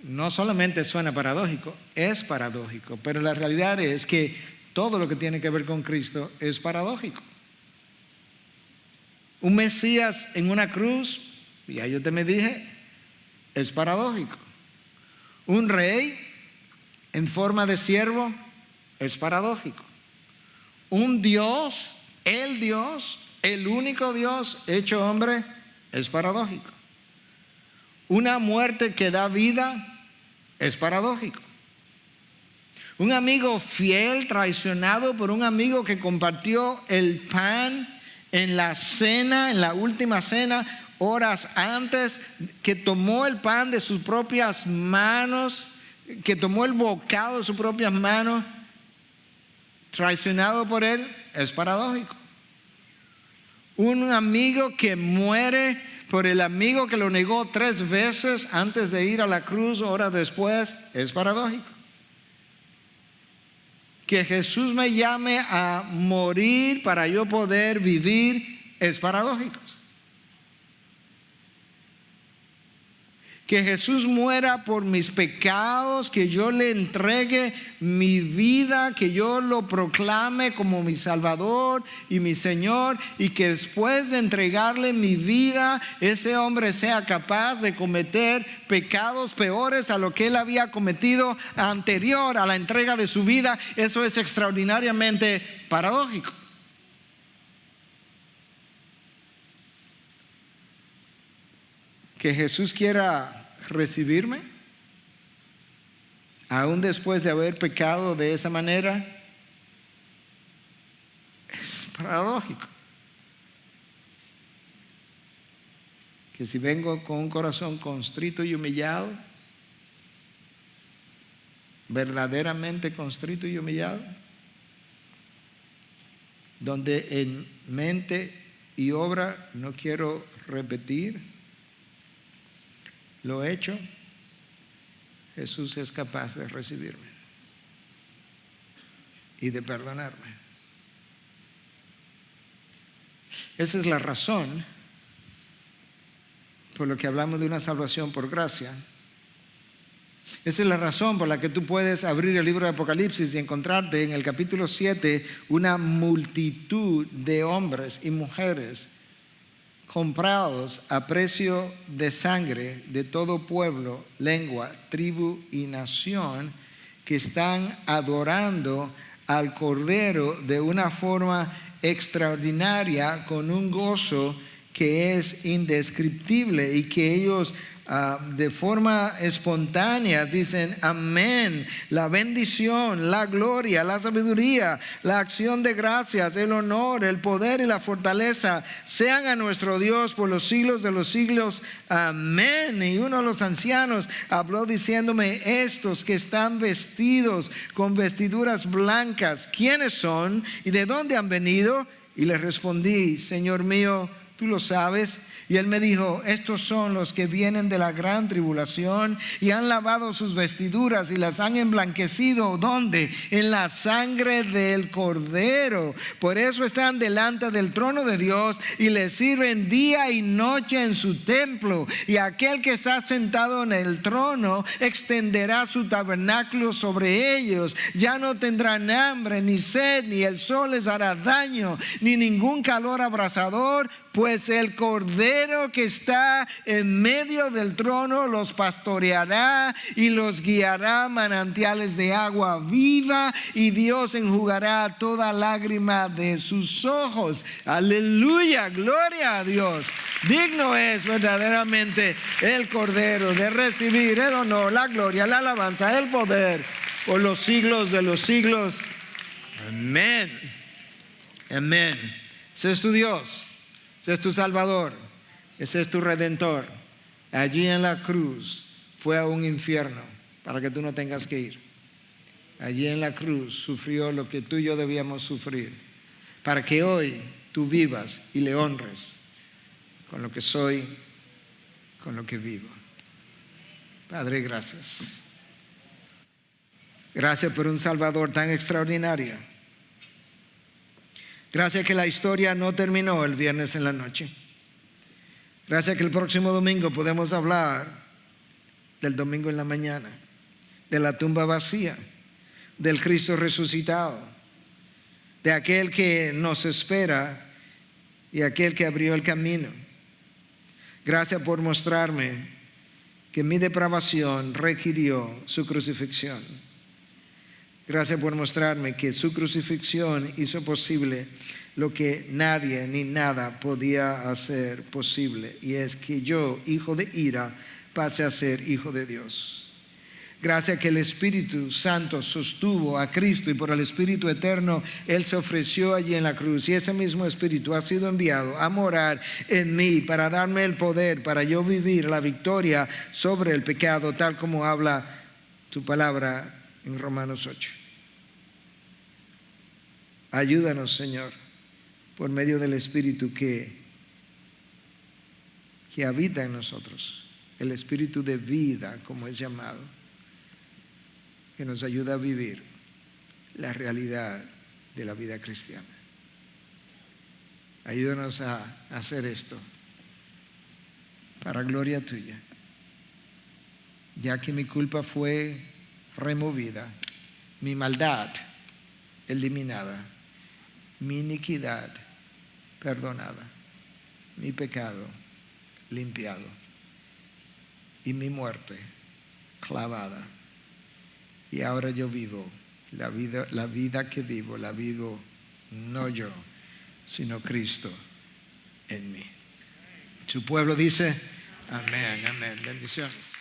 No solamente suena paradójico, es paradójico, pero la realidad es que todo lo que tiene que ver con Cristo es paradójico. Un Mesías en una cruz, ya yo te me dije, es paradójico. Un rey en forma de siervo es paradójico. Un Dios, el único Dios hecho hombre, es paradójico. Una muerte que da vida es paradójico. Un amigo fiel traicionado por un amigo que compartió el pan en la cena, en la última cena, horas antes, que tomó el pan de sus propias manos, que tomó el bocado de sus propias manos, traicionado por él, es paradójico. Un amigo que muere por el amigo que lo negó 3 veces antes de ir a la cruz, horas después, es paradójico. Que Jesús me llame a morir para yo poder vivir, es paradójico. Que Jesús muera por mis pecados, que yo le entregue mi vida, que yo lo proclame como mi Salvador y mi Señor, y que después de entregarle mi vida, ese hombre sea capaz de cometer pecados peores a lo que él había cometido anterior a la entrega de su vida. Eso es extraordinariamente paradójico. Que Jesús quiera recibirme, aún después de haber pecado de esa manera, es paradójico. Que si vengo con un corazón contrito y humillado, verdaderamente contrito y humillado, donde en mente y obra no quiero repetir lo hecho, Jesús es capaz de recibirme y de perdonarme. Esa es la razón por la que hablamos de una salvación por gracia. Esa es la razón por la que tú puedes abrir el libro de Apocalipsis y encontrarte en el capítulo 7 una multitud de hombres y mujeres comprados a precio de sangre de todo pueblo, lengua, tribu y nación, que están adorando al Cordero de una forma extraordinaria, con un gozo que es indescriptible, y que ellos de forma espontánea dicen amén. La bendición, la gloria, la sabiduría, la acción de gracias, el honor, el poder y la fortaleza sean a nuestro Dios por los siglos de los siglos, amén. Y uno de los ancianos habló diciéndome: estos que están vestidos con vestiduras blancas, ¿quiénes son y de dónde han venido? Y le respondí: Señor mío, tú lo sabes. Y él me dijo, estos son los que vienen de la gran tribulación y han lavado sus vestiduras y las han emblanquecido. ¿Dónde? En la sangre del Cordero. Por eso están delante del trono de Dios y le sirven día y noche en su templo. Y aquel que está sentado en el trono extenderá su tabernáculo sobre ellos. Ya no tendrán hambre ni sed, ni el sol les hará daño, ni ningún calor abrasador, pues el Cordero que está en medio del trono los pastoreará y los guiará a manantiales de agua viva, y Dios enjugará toda lágrima de sus ojos. Aleluya, gloria a Dios. Digno es verdaderamente el Cordero de recibir el honor, la gloria, la alabanza, el poder por los siglos de los siglos. Amén. Amén. Ese es tu Dios. Ese es tu Salvador, ese es tu Redentor. Allí en la cruz fue a un infierno para que tú no tengas que ir. Allí en la cruz sufrió lo que tú y yo debíamos sufrir, para que hoy tú vivas y le honres con lo que soy, con lo que vivo. Padre, gracias. Gracias por un Salvador tan extraordinario. Gracias que la historia no terminó el viernes en la noche. Gracias que el próximo domingo podemos hablar del domingo en la mañana, de la tumba vacía, del Cristo resucitado, de aquel que nos espera y aquel que abrió el camino. Gracias por mostrarme que mi depravación requirió su crucifixión. Gracias por mostrarme que su crucifixión hizo posible lo que nadie ni nada podía hacer posible, y es que yo, hijo de ira, pase a ser hijo de Dios. Gracias que el Espíritu Santo sostuvo a Cristo, y por el Espíritu eterno Él se ofreció allí en la cruz, y ese mismo Espíritu ha sido enviado a morar en mí para darme el poder para yo vivir la victoria sobre el pecado, tal como habla tu palabra en Romanos 8. Ayúdanos, Señor, por medio del Espíritu que habita en nosotros, el Espíritu de vida, como es llamado, que nos ayuda a vivir la realidad de la vida cristiana. Ayúdanos a hacer esto para gloria tuya, ya que mi culpa fue removida, mi maldad eliminada, mi iniquidad perdonada, mi pecado limpiado y mi muerte clavada. Y ahora yo vivo la vida que vivo, la vivo no yo, sino Cristo en mí. Su pueblo dice, amén, amén. Bendiciones.